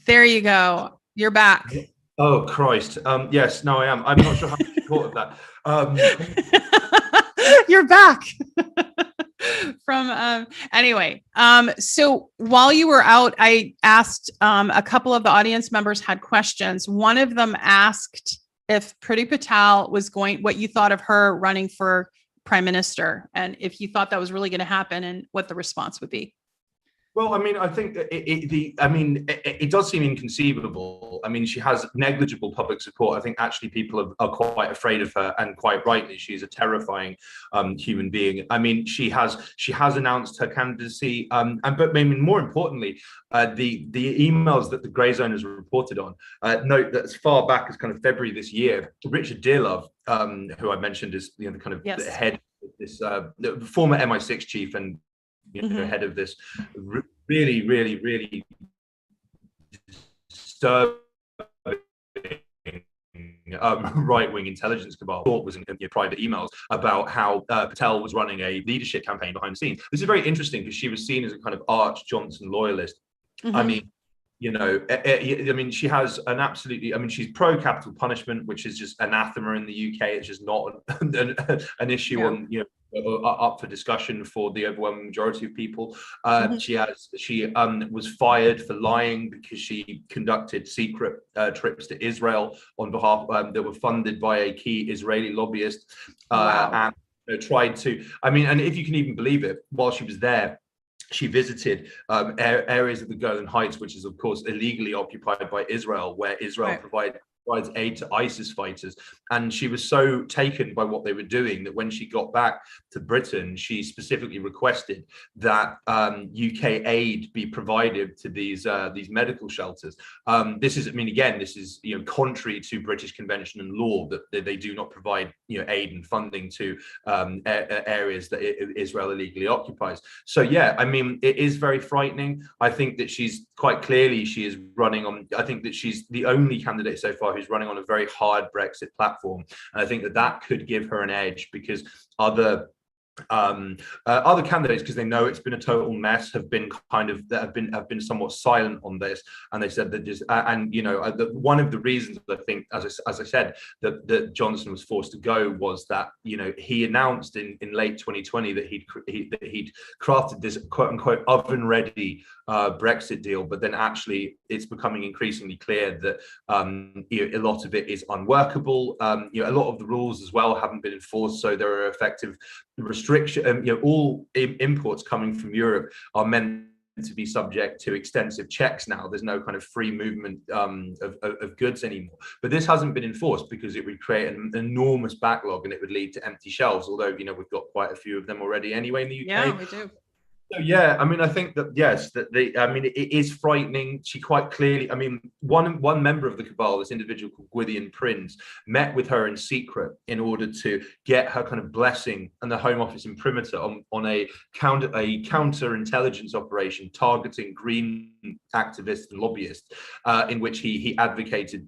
There you go. You're back. Oh Christ. Yes, no, I am. I'm not sure how to support of that. You're back. From anyway. So while you were out, I asked a couple of the audience members had questions. One of them asked if Priti Patel was what you thought of her running for prime minister, and if you thought that was really going to happen, and what the response would be. Well, I mean, I think it does seem inconceivable. I mean, she has negligible public support. I think actually people are quite afraid of her, and quite rightly. She's a terrifying human being. I mean, she has announced her candidacy, but I mean, more importantly, the emails that the Grey Zone has reported on note that as far back as kind of February this year, Richard Dearlove, who I mentioned is the kind of the head of this, the former MI6 chief and head of this really disturbing right-wing intelligence cabal, thought was in private emails about how Patel was running a leadership campaign behind the scenes. This is very interesting because she was seen as a kind of arch Johnson loyalist. I mean, You know, I mean, she has an absolutely, I mean, she's pro capital punishment, which is just anathema in the UK. It's just not an issue on, you know, up for discussion for the overwhelming majority of people. She was fired for lying because she conducted secret trips to Israel on behalf that were funded by a key Israeli lobbyist, and tried to, I mean, and if you can even believe it, while she was there, she visited areas of the Golan Heights, which is, of course, illegally occupied by Israel, where Israel provides aid to ISIS fighters. And she was so taken by what they were doing that when she got back to Britain, she specifically requested that UK aid be provided to these medical shelters. This is, I mean, again, this is, you know, contrary to British convention and law, that they do not provide, you know, aid and funding to areas that Israel illegally occupies. So yeah, I mean, it is very frightening. I think that she's quite clearly, she is running on, I think that she's the only candidate so far who's running on a very hard Brexit platform, and I think that that could give her an edge, because other candidates, because they know it's been a total mess, have been kind of have been somewhat silent on this, and they said that just and you know, one of the reasons I think, as I said, that Johnson was forced to go was that, you know, he announced in late 2020 that he'd crafted this quote unquote oven ready Brexit deal, but then actually it's becoming increasingly clear that you know, a lot of it is unworkable. You know, a lot of the rules as well haven't been enforced, so there are effective restriction. You know, all imports coming from Europe are meant to be subject to extensive checks now. There's no kind of free movement of goods anymore. But this hasn't been enforced because it would create an enormous backlog and it would lead to empty shelves. Although, you know, we've got quite a few of them already anyway in the UK. Yeah, we do. So yeah, I mean, I think that yes, that I mean, it is frightening. She quite clearly, I mean, one member of the cabal, this individual called Gwydion Prince, met with her in secret in order to get her kind of blessing and the Home Office imprimatur on a counter intelligence operation targeting Green activists and lobbyists, in which he advocated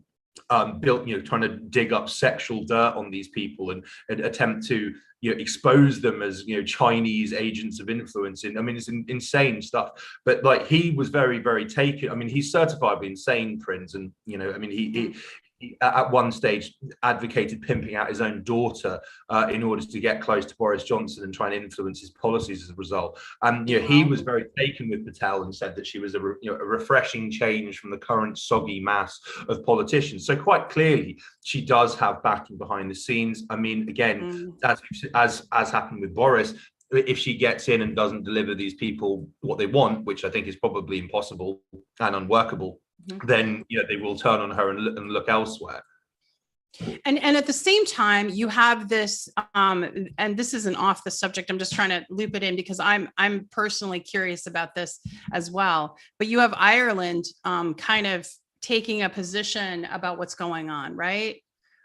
trying to dig up sexual dirt on these people and attempt to, you know, expose them as, you know, Chinese agents of influence. I mean, it's insane stuff. But like, he was very, very taken. I mean, he's certifiably insane, Prince, and, you know, I mean, he at one stage advocated pimping out his own daughter in order to get close to Boris Johnson and try and influence his policies as a result. And, you know, he was very taken with Patel and said that she was a refreshing change from the current soggy mass of politicians. So quite clearly, she does have backing behind the scenes. I mean, again, as happened with Boris, if she gets in and doesn't deliver these people what they want, which I think is probably impossible and unworkable, then, you know, they will turn on her and look elsewhere. And at the same time, you have this, and this isn't off the subject, I'm just trying to loop it in because I'm personally curious about this as well. But you have Ireland kind of taking a position about what's going on, right?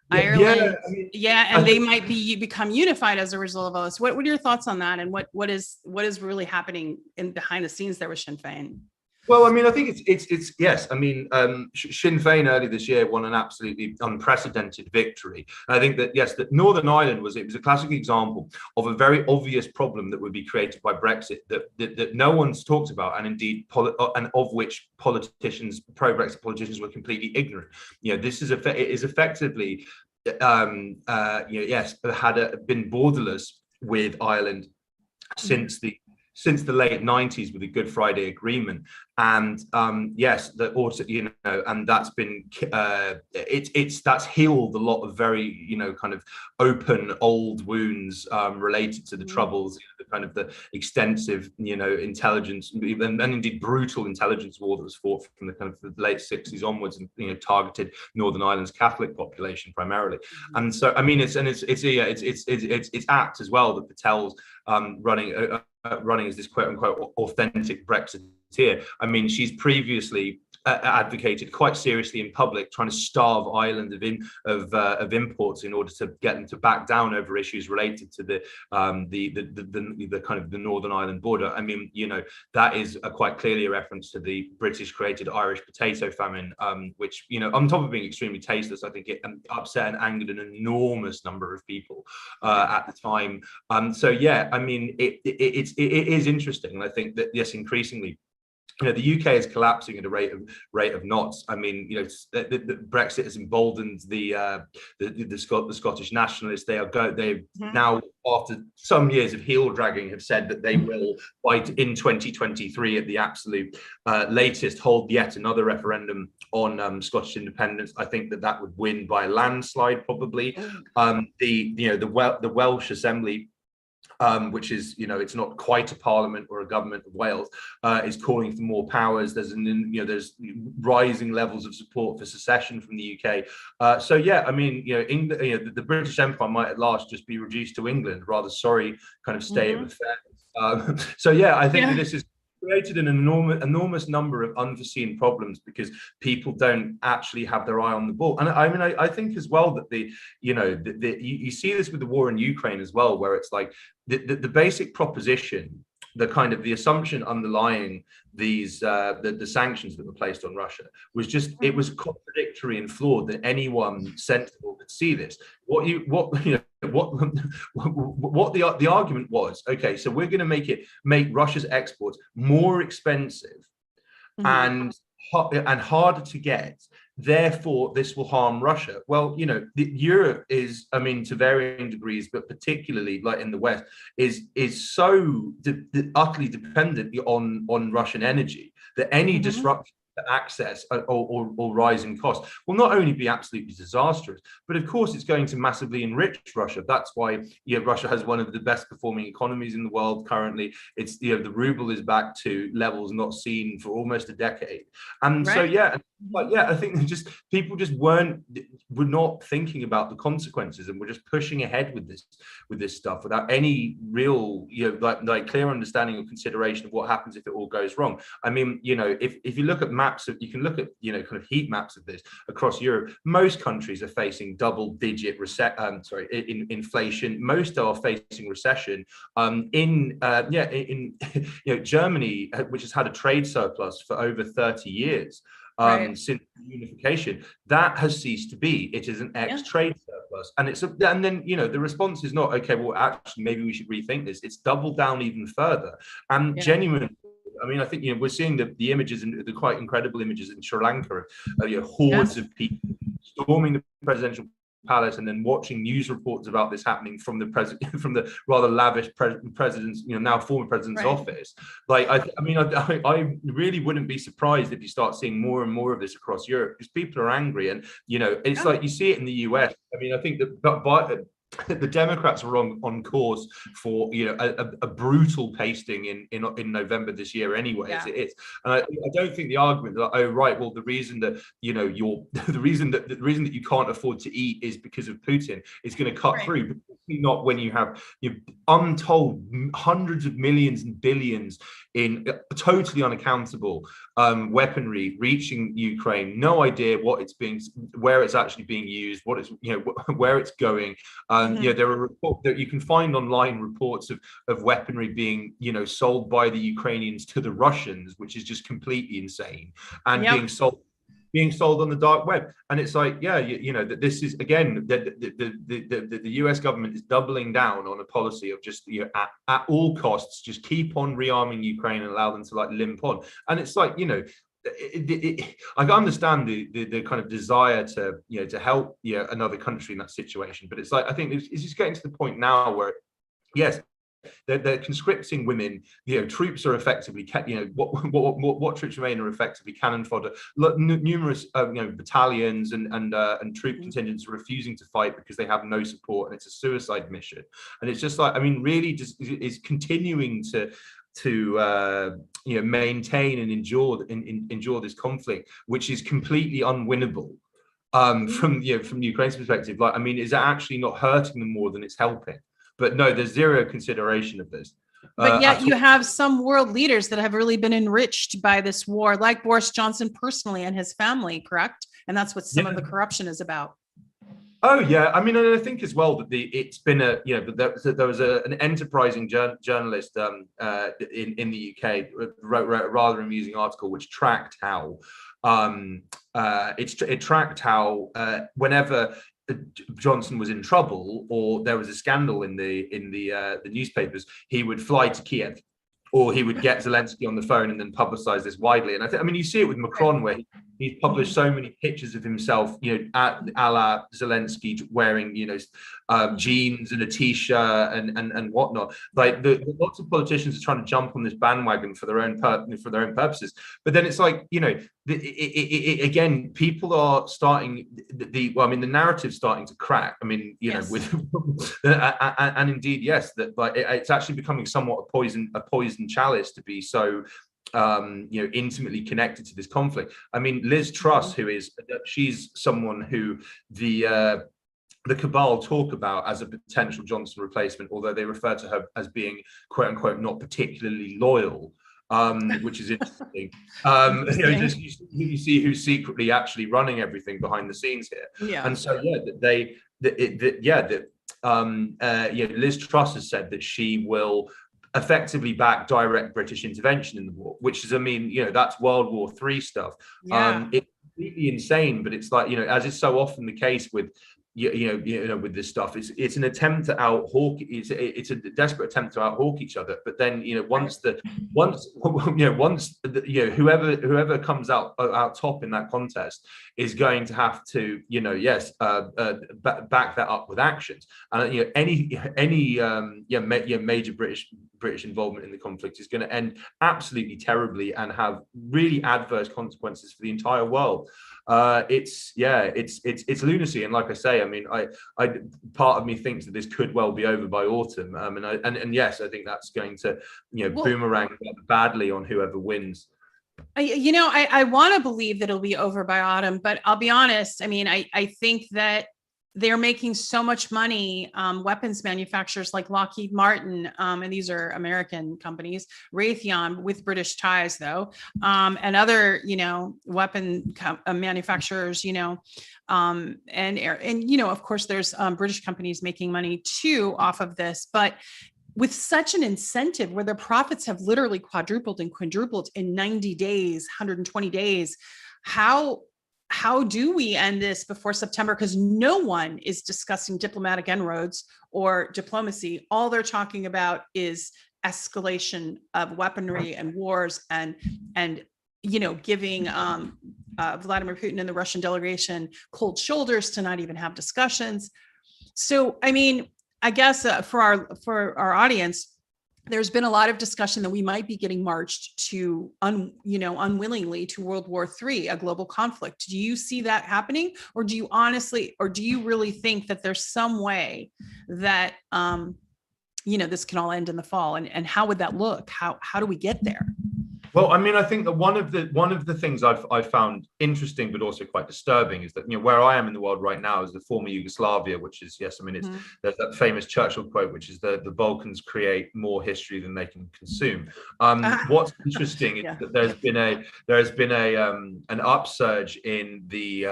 Ireland, and they might become unified as a result of all this. What are your thoughts on that, and what is really happening in behind the scenes there with Sinn Féin? Well, I mean, I think it's yes. I mean, Sinn Féin early this year won an absolutely unprecedented victory. And I think that yes, that Northern Ireland was a classic example of a very obvious problem that would be created by Brexit that no one's talked about, and indeed and of which pro-Brexit politicians were completely ignorant. You know, this is effectively been borderless with Ireland since the late 90s with the Good Friday Agreement, and and that's been that's healed a lot of very, you know, kind of open old wounds related to the troubles, the kind of the extensive, you know, intelligence and indeed brutal intelligence war that was fought from the kind of the late 60s onwards, and, you know, targeted Northern Ireland's Catholic population primarily. And so I mean, it's apt as well that Patel's running as this quote unquote authentic Brexiteer. I mean, she's previously advocated quite seriously in public, trying to starve Ireland of imports in order to get them to back down over issues related to the kind of the Northern Ireland border. I mean, you know, that is quite clearly a reference to the British created Irish potato famine, which, you know, on top of being extremely tasteless, I think it upset and angered an enormous number of people at the time. So yeah, I mean, it is interesting, and I think that yes, increasingly the UK is collapsing at a rate of knots. I mean, the Brexit has emboldened the Scottish nationalists. They've now, after some years of heel dragging, have said that they will, in 2023 at the absolute latest, hold yet another referendum on Scottish independence. I think that would win by a landslide, probably. The Welsh Assembly, which is, it's not quite a parliament or a government of Wales, is calling for more powers. There's rising levels of support for secession from the UK. So yeah, I mean, England, the British Empire might at last just be reduced to England. Rather sorry kind of state of affairs. So yeah, I think that this is created an enormous number of unforeseen problems because people don't actually have their eye on the ball. And I mean, I think as well that you see this with the war in Ukraine as well, where it's like the basic proposition, the assumption underlying these the sanctions that were placed on Russia was just, it was contradictory and flawed that anyone sensible could see this. What the argument was, okay, so we're going to make Russia's exports more expensive and harder to get. Therefore, this will harm Russia. Well, Europe is, I mean, to varying degrees, but particularly like in the West, is so utterly dependent on Russian energy that any disruption to access or rise in cost will not only be absolutely disastrous, but of course it's going to massively enrich Russia. That's why Russia has one of the best performing economies in the world currently. It's the ruble is back to levels not seen for almost a decade, and so I think people just were not thinking about the consequences, and we're just pushing ahead with this stuff without any real clear understanding or consideration of what happens if it all goes wrong. I mean, if you look at maps of, you can look at kind of heat maps of this across Europe. Most countries are facing double-digit inflation. Most are facing recession. In Germany, which has had a trade surplus for over 30 years. Since unification, that has ceased to be. It is an ex-trade surplus, and then the response is not, okay, well actually maybe we should rethink this. It's doubled down even further, and genuinely, I mean, I think we're seeing the images, and the quite incredible images in Sri Lanka of hordes of people storming the presidential palace, and then watching news reports about this happening from the rather lavish president's, now former president's office. Like, I really wouldn't be surprised if you start seeing more and more of this across Europe, because people are angry, and it's like you see it in the US. I mean, I think that the Democrats were on course for a brutal pasting in November this year anyway, as it is. And I don't think the argument that, oh right, well the reason that the reason that you can't afford to eat is because of Putin is going to cut through, but not when you have untold hundreds of millions and billions in totally unaccountable weaponry reaching Ukraine. No idea where it's actually being used, what it's where it's going. There are reports that you can find online, reports of weaponry being sold by the Ukrainians to the Russians, which is just completely insane, and being sold on the dark web. And it's like, that this is, again, the US government is doubling down on a policy of just at all costs just keep on rearming Ukraine and allow them to limp on. And it's like, I understand the kind of desire to help another country in that situation, but it's like, I think it's just getting to the point now where they're conscripting women. Troops are effectively what troops remain are effectively cannon fodder. Numerous battalions and troop contingents are refusing to fight because they have no support, and it's a suicide mission. And it's just like, I mean, really just is continuing to maintain and endure this conflict, which is completely unwinnable from Ukraine's perspective. Like, I mean, is it actually not hurting them more than it's helping? But no, there's zero consideration of this. But yet you have some world leaders that have really been enriched by this war, like Boris Johnson personally and his family, correct? And that's what some of the corruption is about. Oh yeah, I mean, and I think as well that it's been there was an enterprising journalist in the UK wrote a rather amusing article which tracked how whenever Johnson was in trouble or there was a scandal in the newspapers, he would fly to Kiev or he would get Zelensky on the phone and then publicize this widely. And I mean, you see it with Macron, where he's published so many pictures of himself, a la Zelensky, wearing, jeans and a t-shirt and whatnot. Like lots of politicians are trying to jump on this bandwagon for their own purposes. But then it's like, again, people are starting the narrative's starting to crack. I mean, with and indeed, yes, that like it's actually becoming somewhat a poison chalice to be so intimately connected to this conflict. I mean, Liz Truss, she's someone who the cabal talk about as a potential Johnson replacement, although they refer to her as being quote unquote not particularly loyal, which is interesting. You see who's secretly actually running everything behind the scenes here. Yeah. And so Liz Truss has said that she will effectively back direct British intervention in the war, which is, that's World War III stuff. Yeah. It's completely insane, but it's like, as is so often the case with with this stuff, it's an attempt to out-hawk. It's a desperate attempt to out-hawk each other. But then whoever comes out top in that contest is going to have to back that up with actions. And any major British involvement in the conflict is going to end absolutely terribly and have really adverse consequences for the entire world. It's lunacy, and like I say, I mean, I part of me thinks that this could well be over by autumn, and yes, I think that's going to boomerang badly on whoever wins. I want to believe that it'll be over by autumn, but I'll be honest. I mean, I think that they're making so much money, weapons manufacturers like Lockheed Martin, and these are American companies, Raytheon with British ties though, and other, weapon manufacturers, and of course there's British companies making money too off of this, but with such an incentive where their profits have literally quadrupled and quadrupled in 90 days, 120 days, how do we end this before September? Because no one is discussing diplomatic inroads or diplomacy. All they're talking about is escalation of weaponry and wars and giving Vladimir Putin and the Russian delegation cold shoulders to not even have discussions. So, I mean, I guess for our audience, there's been a lot of discussion that we might be getting marched to, unwillingly to World War III, a global conflict. Do you see that happening, or do you really think that there's some way that, this can all end in the fall? And how would that look? How do we get there? Well, I mean, I think that one of the things I've found interesting, but also quite disturbing, is that where I am in the world right now is the former Yugoslavia, which is there's that famous Churchill quote, which is the Balkans create more history than they can consume. What's interesting is that there has been an upsurge in the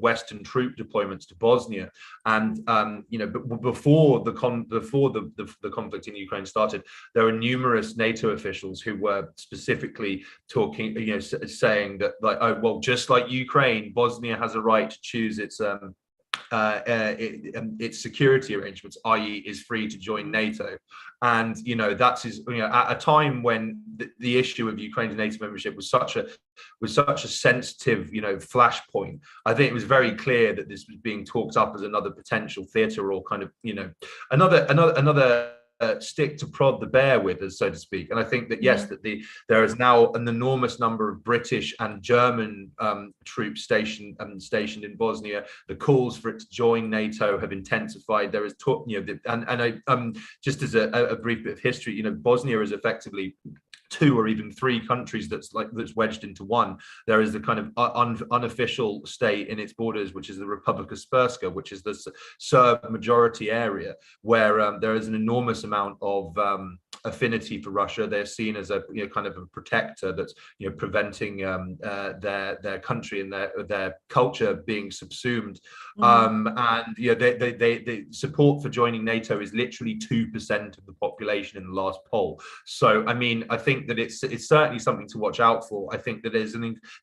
Western troop deployments to Bosnia, and but before the conflict in Ukraine started, there were numerous NATO officials who were specifically talking, saying that, like, oh well, just like Ukraine, Bosnia has a right to choose its security arrangements, i.e., is free to join NATO. And that's at a time when the issue of Ukraine's NATO membership was such a sensitive flashpoint. I think it was very clear that this was being talked up as another potential theater, or kind of another stick to prod the bear with, as so to speak. And I think that yes, that there is now an enormous number of British and German troops stationed in Bosnia. The calls for it to join NATO have intensified. There is talk, just as a brief bit of history, Bosnia is effectively two or even three countries that's wedged into one. There is the kind of unofficial state in its borders, which is the Republic of Srpska, which is the Serb majority area, where there is an enormous amount of affinity for Russia. They're seen as a kind of a protector that's preventing their country and their culture being subsumed And they support for joining NATO is literally 2% of the population in the last poll. So I mean, I think that it's certainly something to watch out for. I think that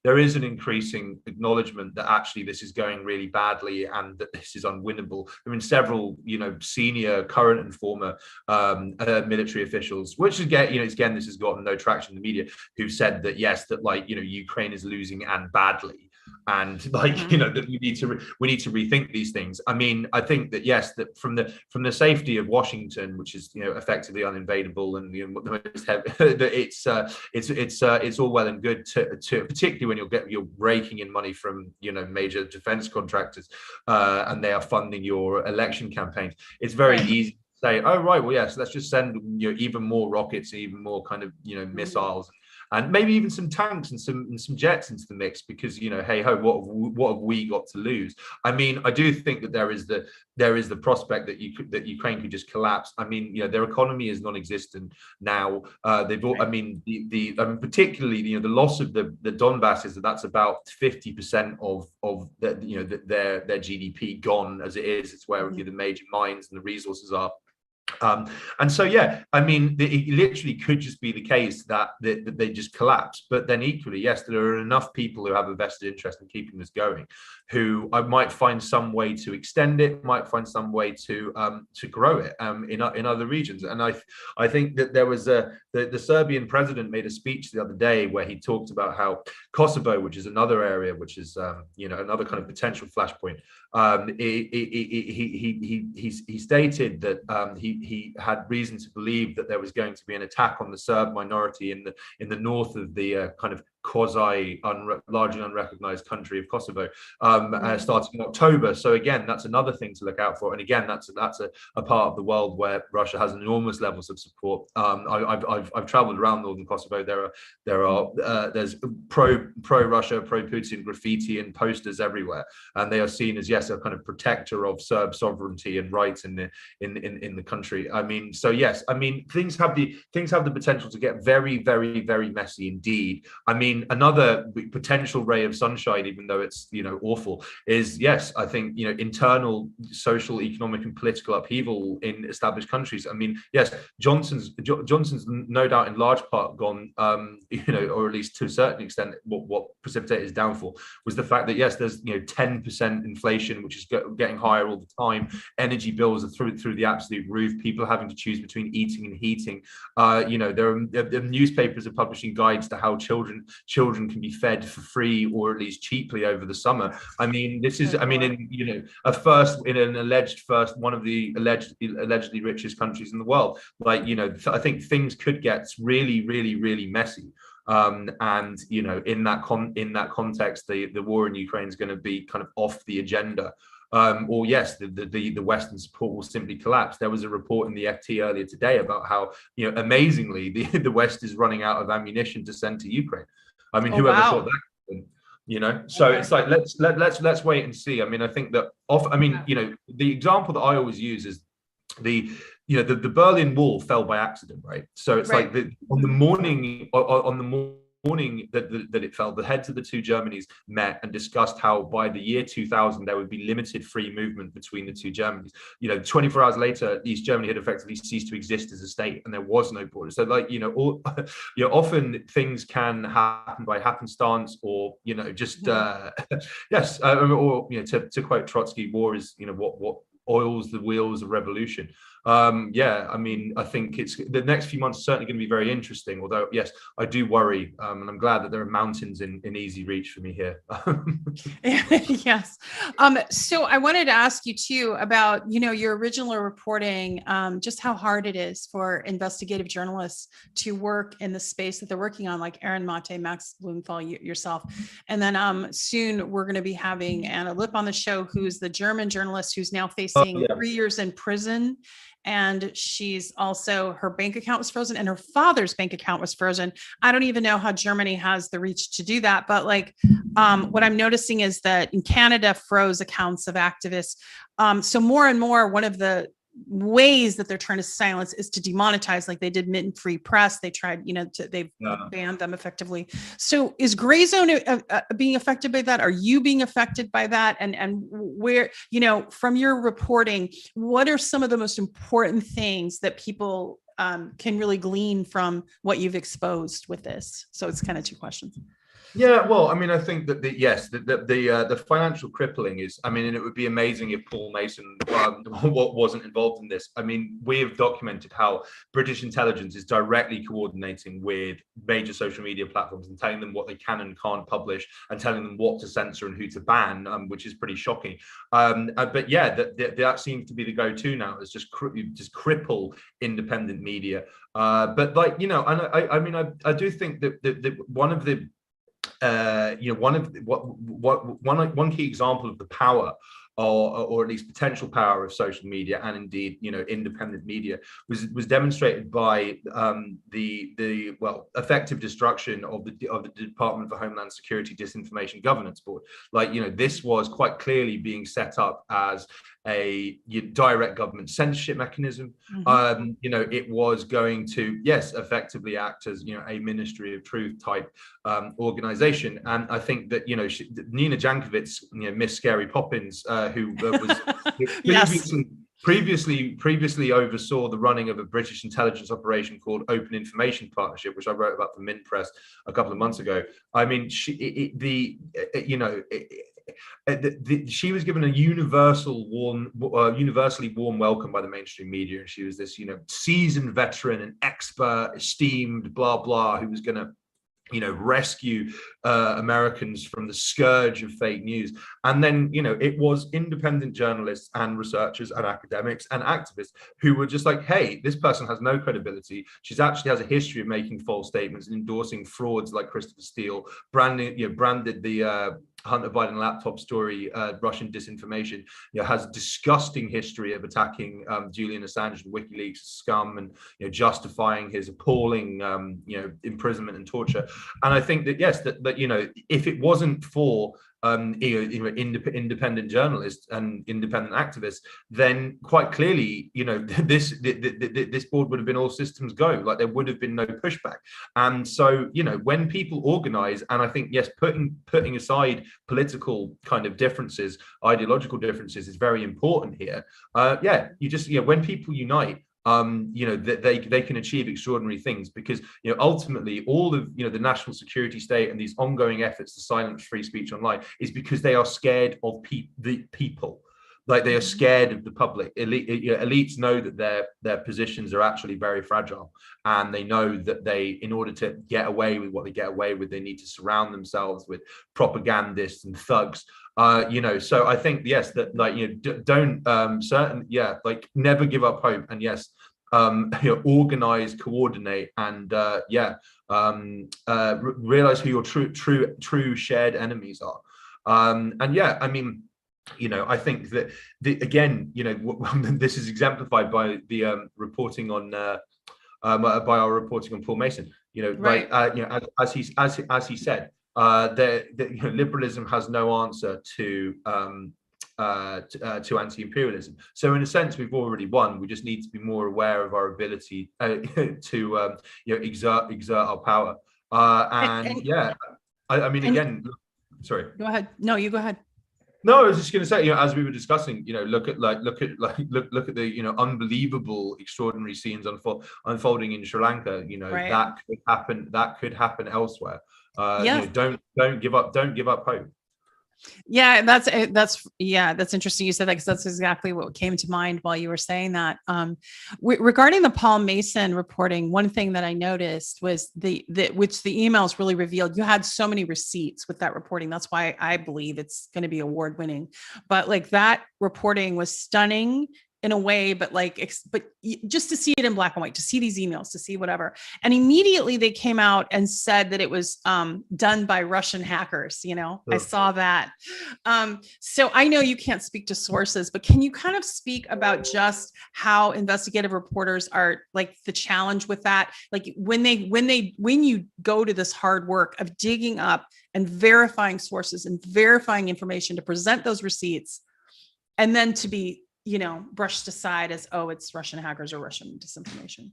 there is an increasing acknowledgement that actually this is going really badly and that this is unwinnable. I mean, several senior, current and former military officials, which again this has gotten no traction in the media, who've said that yes, that Ukraine is losing and badly. And that we need to rethink these things. I mean, I think that yes, that from the safety of Washington, which is effectively uninvadable, and that it's all well and good to particularly when you're raking in money from major defense contractors, and they are funding your election campaigns. It's very easy to say, oh right, well yes, let's just send even more rockets, even more kind of missiles. And maybe even some tanks and some jets into the mix, because hey ho, what have we got to lose? I mean, I do think that there is the prospect that Ukraine could just collapse. I mean, their economy is non-existent now. Particularly the loss of the Donbass is that's about 50% of their GDP gone as it is. It's where the major mines and the resources are. And so I mean, it literally could just be the case that they just collapse. But then equally, yes, there are enough people who have a vested interest in keeping this going, who might find some way to extend it, might find some way to grow it in other regions. And I think that there was the Serbian president made a speech the other day where he talked about how Kosovo, which is another area which is another kind of potential flashpoint. He stated that he had reason to believe that there was going to be an attack on the Serb minority in the north of the kind of quasi largely unrecognized country of Kosovo, starting in October. So again, that's another thing to look out for. And again, that's a part of the world where Russia has enormous levels of support. I've traveled around northern Kosovo. There's pro-Russia, pro-Putin graffiti and posters everywhere, and they are seen as a kind of protector of Serb sovereignty and rights in the country. I mean, so yes, I mean, things have the potential to get very, very, very messy indeed. I mean, another potential ray of sunshine, even though it's awful, is I think internal social, economic, and political upheaval in established countries. I mean, yes, Johnson's no doubt in large part gone, or at least to a certain extent, what precipitated his downfall was the fact that yes, there's 10% inflation, which is getting higher all the time. Energy bills are through the absolute roof. People are having to choose between eating and heating. The newspapers are publishing guides to how children can be fed for free or at least cheaply over the summer. I mean, this is, I mean, in an alleged first, one of the allegedly richest countries in the world. I think things could get really, really, really messy. And in that context, the war in Ukraine is going to be kind of off the agenda. Or yes, the Western support will simply collapse. There was a report in the FT earlier today about how amazingly the West is running out of ammunition to send to Ukraine. I mean, whoever thought that? So it's like let's wait and see. I mean, I think that the example that I always use is the Berlin Wall fell by accident, right? So it's like on the morning that it fell, the heads of the two Germanys met and discussed how by the year 2000 there would be limited free movement between the two Germanys. 24 hours later, East Germany had effectively ceased to exist as a state, and there was no border. So, often things can happen by happenstance, or to quote Trotsky, war is what oils the wheels of revolution. I mean, I think the next few months are certainly going to be very interesting, although yes, I do worry, and I'm glad that there are mountains in easy reach for me here. Yes. So I wanted to ask you too about, your original reporting, just how hard it is for investigative journalists to work in the space that they're working on, like Aaron Mate, Max Blumenthal, yourself. And then soon we're going to be having Anna Lipp on the show, who's the German journalist who's now facing 3 years in prison. And she's also, her bank account was frozen and her father's bank account was frozen. I don't even know how Germany has the reach to do that. But what I'm noticing is that in Canada froze accounts of activists. So more and more, one of ways that they're trying to silence is to demonetize, like they did Mint Free Press. They tried, they've banned them effectively. So is Gray Zone being affected by that? Are you being affected by that? And where, from your reporting, what are some of the most important things that people can really glean from what you've exposed with this? So it's kind of two questions. Yeah, well, I mean, I think that the financial crippling is, I mean, and it would be amazing if Paul Mason wasn't involved in this. I mean, we have documented how British intelligence is directly coordinating with major social media platforms and telling them what they can and can't publish, and telling them what to censor and who to ban, which is pretty shocking. But yeah, that seems to be the go-to now, is just cripple independent media. But like, and I mean, I do think that one of the one key example of the power, or at least potential power, of social media, and indeed independent media, was demonstrated by the effective destruction of the Department for Homeland Security Disinformation Governance Board. Like, this was quite clearly being set up as a direct government censorship mechanism. It was going to, yes, effectively act as a Ministry of Truth type organization. And I think that Nina Jankovic, Miss Scary Poppins, who was previously oversaw the running of a British intelligence operation called Open Information Partnership, which I wrote about for Mint Press a couple of months ago. I mean, she was given a universally warm welcome by the mainstream media, and she was this seasoned veteran and expert, esteemed, blah blah, who was going to rescue Americans from the scourge of fake news. And then it was independent journalists and researchers and academics and activists who were just like, hey, this person has no credibility. She's actually has a history of making false statements and endorsing frauds like Christopher Steele, branded the Hunter Biden laptop story, Russian disinformation, has a disgusting history of attacking Julian Assange and WikiLeaks scum, and justifying his appalling imprisonment and torture. And I think that yes, that if it wasn't for independent journalists and independent activists, then quite clearly, this board would have been all systems go. Like, there would have been no pushback. And so, when people organize, and I think, yes, putting aside political kind of differences, ideological differences, is very important here. When people unite, that they can achieve extraordinary things, because ultimately all of the national security state and these ongoing efforts to silence free speech online is because they are scared of the people. Like, they are scared of the public. Elites know that their positions are actually very fragile, and they know that in order to get away with what they get away with, they need to surround themselves with propagandists and thugs. So I think, yes, that never give up hope, and yes, organize, coordinate, and realize who your true shared enemies are. I think that this is exemplified by the reporting on by our reporting on Paul Mason. Right. As he said, liberalism has no answer to anti-imperialism. So in a sense, we've already won. We just need to be more aware of our ability to exert our power. Sorry. Go ahead. No, you go ahead. No, I was just going to say, as we were discussing, look at the unbelievable, extraordinary scenes unfolding in Sri Lanka. Right. That could happen elsewhere. Don't give up hope. Yeah, that's interesting you said that, because that's exactly what came to mind while you were saying that. Regarding the Paul Mason reporting, one thing that I noticed was which the emails really revealed. You had so many receipts with that reporting. That's why I believe it's going to be award winning. But like, that reporting was stunning in a way, but just to see it in black and white, to see these emails, to see whatever. And immediately they came out and said that it was done by Russian hackers. Sure. I saw that. So I know you can't speak to sources, but can you kind of speak about just how investigative reporters are, like, the challenge with that? Like, when you go to this hard work of digging up and verifying sources and verifying information to present those receipts, and then to be brushed aside as, oh, it's Russian hackers or Russian disinformation.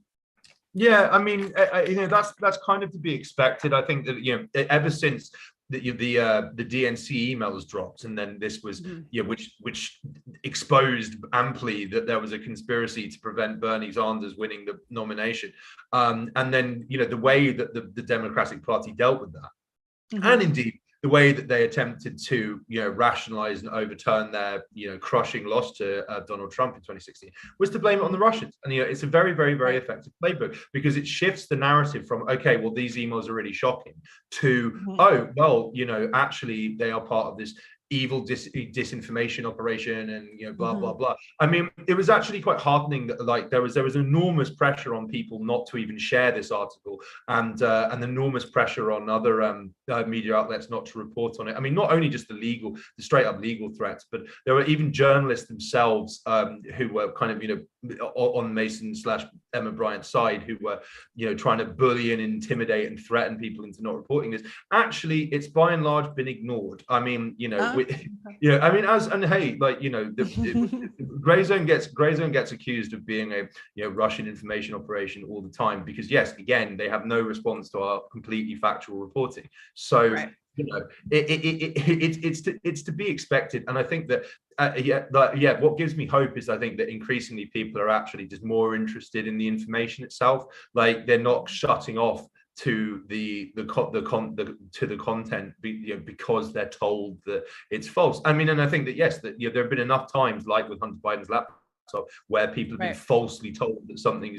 Yeah, I mean, that's kind of to be expected. I think that ever since the DNC emails dropped, and then this was which exposed amply that there was a conspiracy to prevent Bernie Sanders winning the nomination, and then the way that the Democratic Party dealt with that, and indeed the way that they attempted to rationalize and overturn their crushing loss to Donald Trump in 2016 was to blame it on the Russians. And it's a very, very, very effective playbook, because it shifts the narrative from, okay, well, these emails are really shocking, to oh, well, actually they are part of this evil disinformation operation, and blah blah blah. I mean, it was actually quite heartening that there was enormous pressure on people not to even share this article, and enormous pressure on other media outlets not to report on it. I mean, not only just the straight up legal threats, but there were even journalists themselves who were kind of on Mason/Emma Bryant's side, who were trying to bully and intimidate and threaten people into not reporting this. Actually, it's by and large been ignored. I mean, I mean, Grey Zone gets accused of being a Russian information operation all the time, because yes, again, they have no response to our completely factual reporting. So right. It's to be expected, and I think that what gives me hope is I think that increasingly people are actually just more interested in the information itself. Like, they're not shutting off to the content because they're told that it's false. I mean, and I think that yes, that there have been enough times, like with Hunter Biden's laptop, where people have been falsely told that something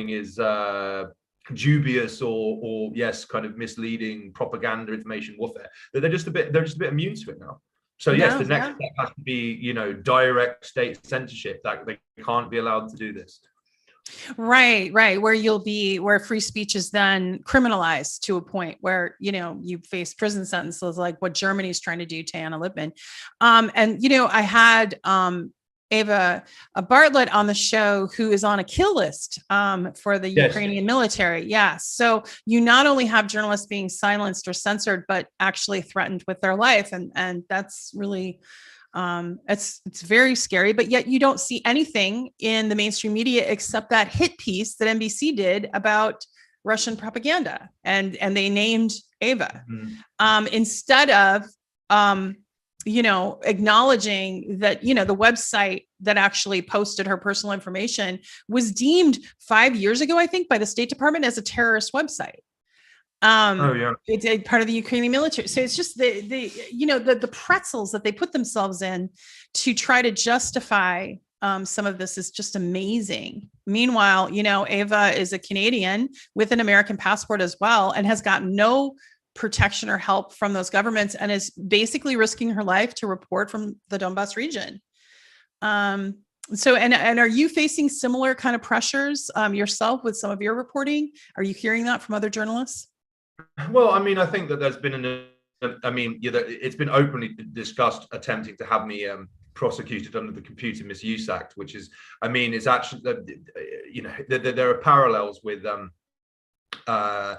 is dubious or yes, kind of misleading propaganda, information warfare, that they're just a bit immune to it now. So yes, the next step has to be direct state censorship, that they can't be allowed to do this. Right. Where free speech is then criminalized to a point where, you face prison sentences, like what Germany's trying to do to Anna Libman. I had Ava Bartlett on the show, who is on a kill list for the Ukrainian military. Yes. So you not only have journalists being silenced or censored, but actually threatened with their life. And that's really, it's very scary, but yet you don't see anything in the mainstream media except that hit piece that NBC did about Russian propaganda. And they named Ava instead of, acknowledging that, the website that actually posted her personal information was deemed 5 years ago, I think, by the State Department as a terrorist website. It's part of the Ukrainian military. So it's just the pretzels that they put themselves in to try to justify some of this is just amazing. Meanwhile, Ava is a Canadian with an American passport as well, and has gotten no protection or help from those governments, and is basically risking her life to report from the Donbas region. So, and are you facing similar kind of pressures yourself with some of your reporting? Are you hearing that from other journalists? Well, I mean, I think that there's been it's been openly discussed attempting to have me prosecuted under the Computer Misuse Act, which is, I mean, it's actually, there are parallels with the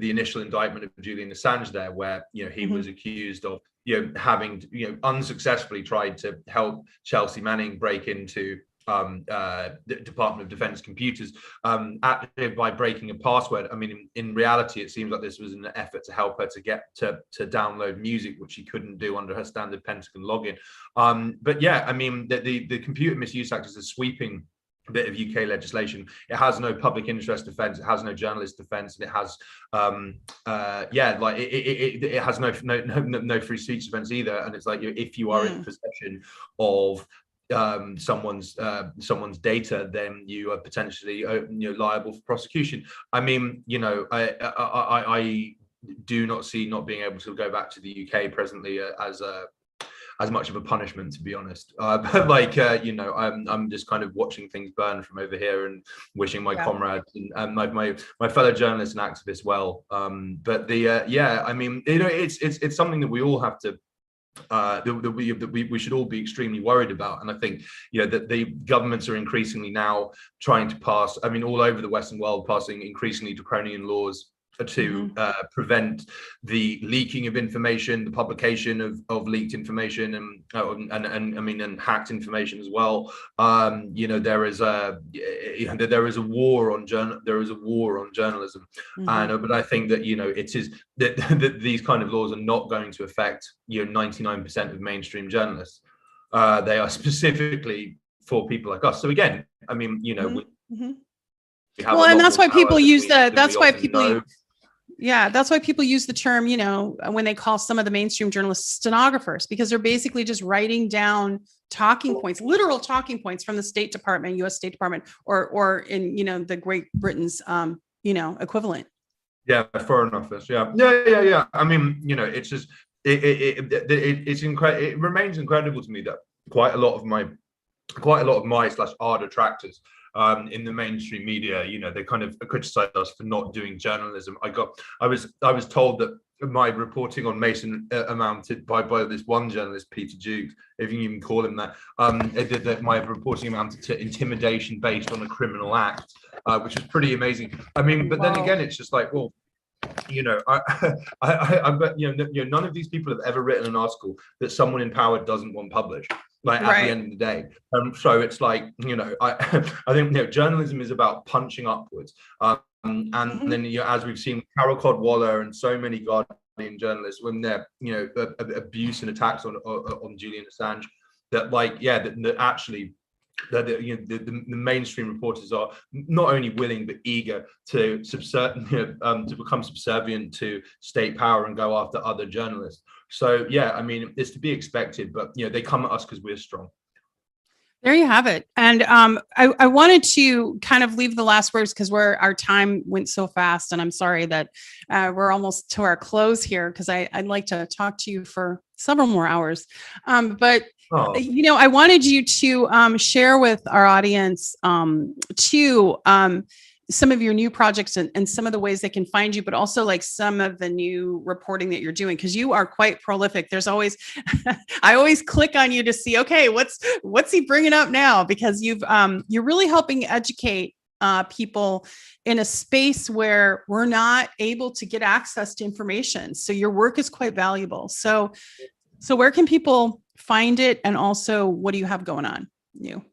initial indictment of Julian Assange there, where he was accused of having unsuccessfully tried to help Chelsea Manning break into the Department of Defense computers by breaking a password. I mean, in reality, it seems like this was an effort to help her to get to download music, which she couldn't do under her standard Pentagon login. But yeah, I mean, the Computer Misuse Act is a sweeping bit of UK legislation. It has no public interest defense, it has no journalist defense, and it has it has no free speech defense either. And it's like, if you are in possession of someone's data, then you are potentially liable for prosecution. I mean, I do not see not being able to go back to the UK presently as much of a punishment, to be honest. But I'm just kind of watching things burn from over here and wishing my comrades and my fellow journalists and activists well. But I mean, it's something that we all have to that we should all be extremely worried about. And I think that the governments are increasingly now trying to pass, I mean, all over the Western world, passing increasingly draconian laws to prevent the leaking of information, the publication of leaked information, and hacked information as well. There is a war on journalism, and but I think that it is that these kind of laws are not going to affect 99% of mainstream journalists. They are specifically for people like us. So again, I mean, we have well, and that's why power people than use we- the than that's we why often people know. yeah, that's why people use the term, when they call some of the mainstream journalists stenographers, because they're basically just writing down talking points, literal talking points from the State Department, U.S. State Department, or in, the Great Britain's, equivalent. Yeah, Foreign Office. Yeah. I mean, it's just it's incredible. It remains incredible to me that quite a lot of my /our detractors in the mainstream media, they kind of criticize us for not doing journalism. I was told that my reporting on Mason amounted by this one journalist, Peter Jukes, if you can even call him that, that my reporting amounted to intimidation based on a criminal act, which was pretty amazing. I mean, but then again, it's just like, well, I bet none of these people have ever written an article that someone in power doesn't want published. At the end of the day, so it's like I think journalism is about punching upwards, and then as we've seen Carol Codwaller and so many Guardian journalists when they're abuse and attacks on Julian Assange, that actually the mainstream reporters are not only willing but eager to become subservient to state power and go after other journalists. So I mean, it's to be expected, but they come at us because we're strong. There you have it. And I wanted to kind of leave the last words because our time went so fast, and I'm sorry that we're almost to our close here because I'd like to talk to you for several more hours. But I wanted you to share with our audience some of your new projects and some of the ways they can find you, but also like some of the new reporting that you're doing, because you are quite prolific. There's always, I always click on you to see, okay, what's he bringing up now? Because you're really helping educate people in a space where we're not able to get access to information. So your work is quite valuable. So where can people find it? And also, what do you have going on new?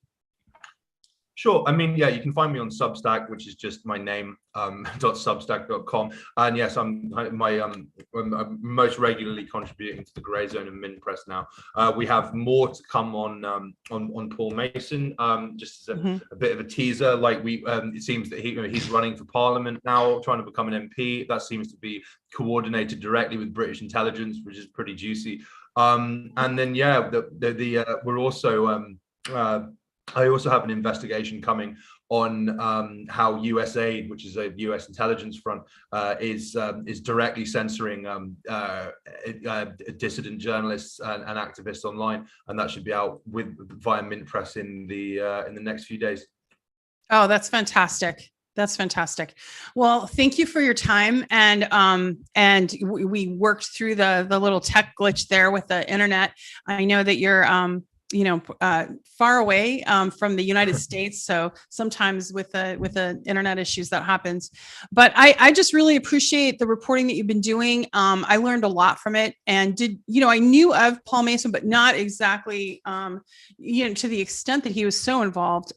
Sure. I mean, you can find me on Substack, which is just my name, .substack.com. And yes, I'm most regularly contributing to the Grey Zone and Min Press now. We have more to come on Paul Mason, just as a bit of a teaser. Like it seems that he's running for Parliament now, trying to become an MP. That seems to be coordinated directly with British intelligence, which is pretty juicy. And then we're also I also have an investigation coming on how USAID, which is a US intelligence front, is directly censoring dissident journalists and activists online, and that should be out via Mint Press in the next few days. Oh, that's fantastic. That's fantastic. Well, thank you for your time. And we worked through the little tech glitch there with the internet. I know that you're far away from the United States. So sometimes with the internet issues that happens, but I just really appreciate the reporting that you've been doing. I learned a lot from it, and I knew of Paul Mason, but not exactly, to the extent that he was so involved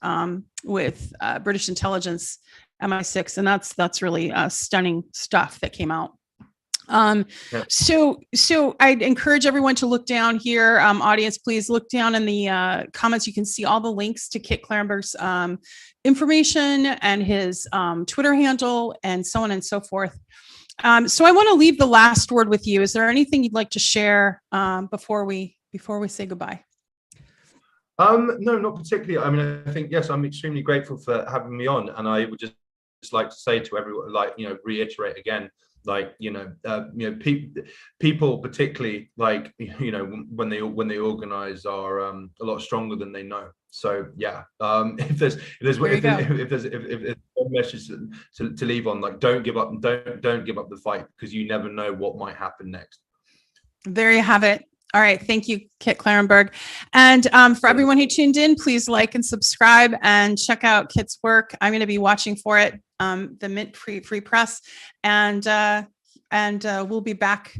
with British intelligence, MI6. And that's really stunning stuff that came out. So I'd encourage everyone to look down here. Audience, please look down in the comments. You can see all the links to Kit Klarenberg's information and his Twitter handle and so on and so forth. So I want to leave the last word with you. Is there anything you'd like to share before we say goodbye? No, not particularly. I mean, I think, yes, I'm extremely grateful for having me on, and I would just like to say to everyone, reiterate again, people particularly when they organize are a lot stronger than they know. So if there's one message to leave on, don't give up, don't give up the fight, because you never know what might happen next. There you have it. All right. Thank you, Kit Klarenberg. And for everyone who tuned in, please like and subscribe and check out Kit's work. I'm going to be watching for it. the Mint Free Press, and we'll be back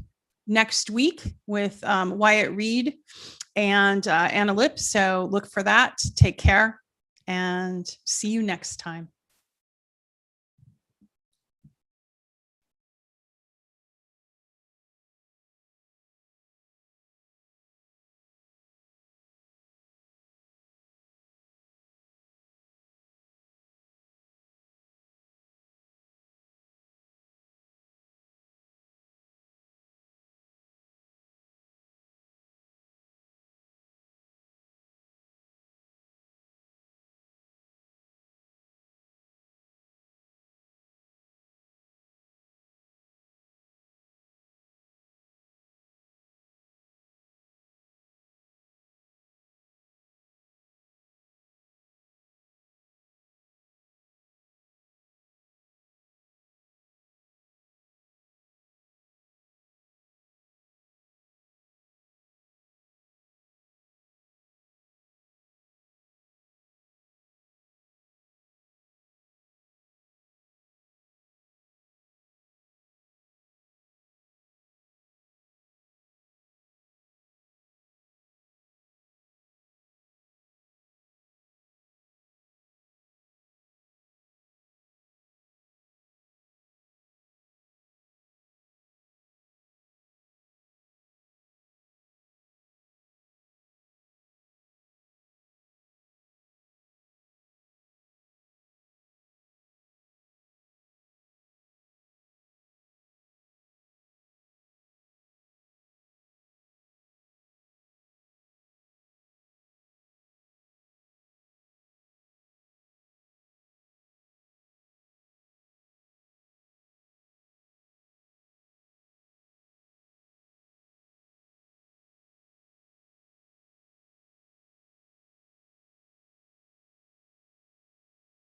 next week with Wyatt Reade and Anna Lipp. So look for that. Take care and see you next time.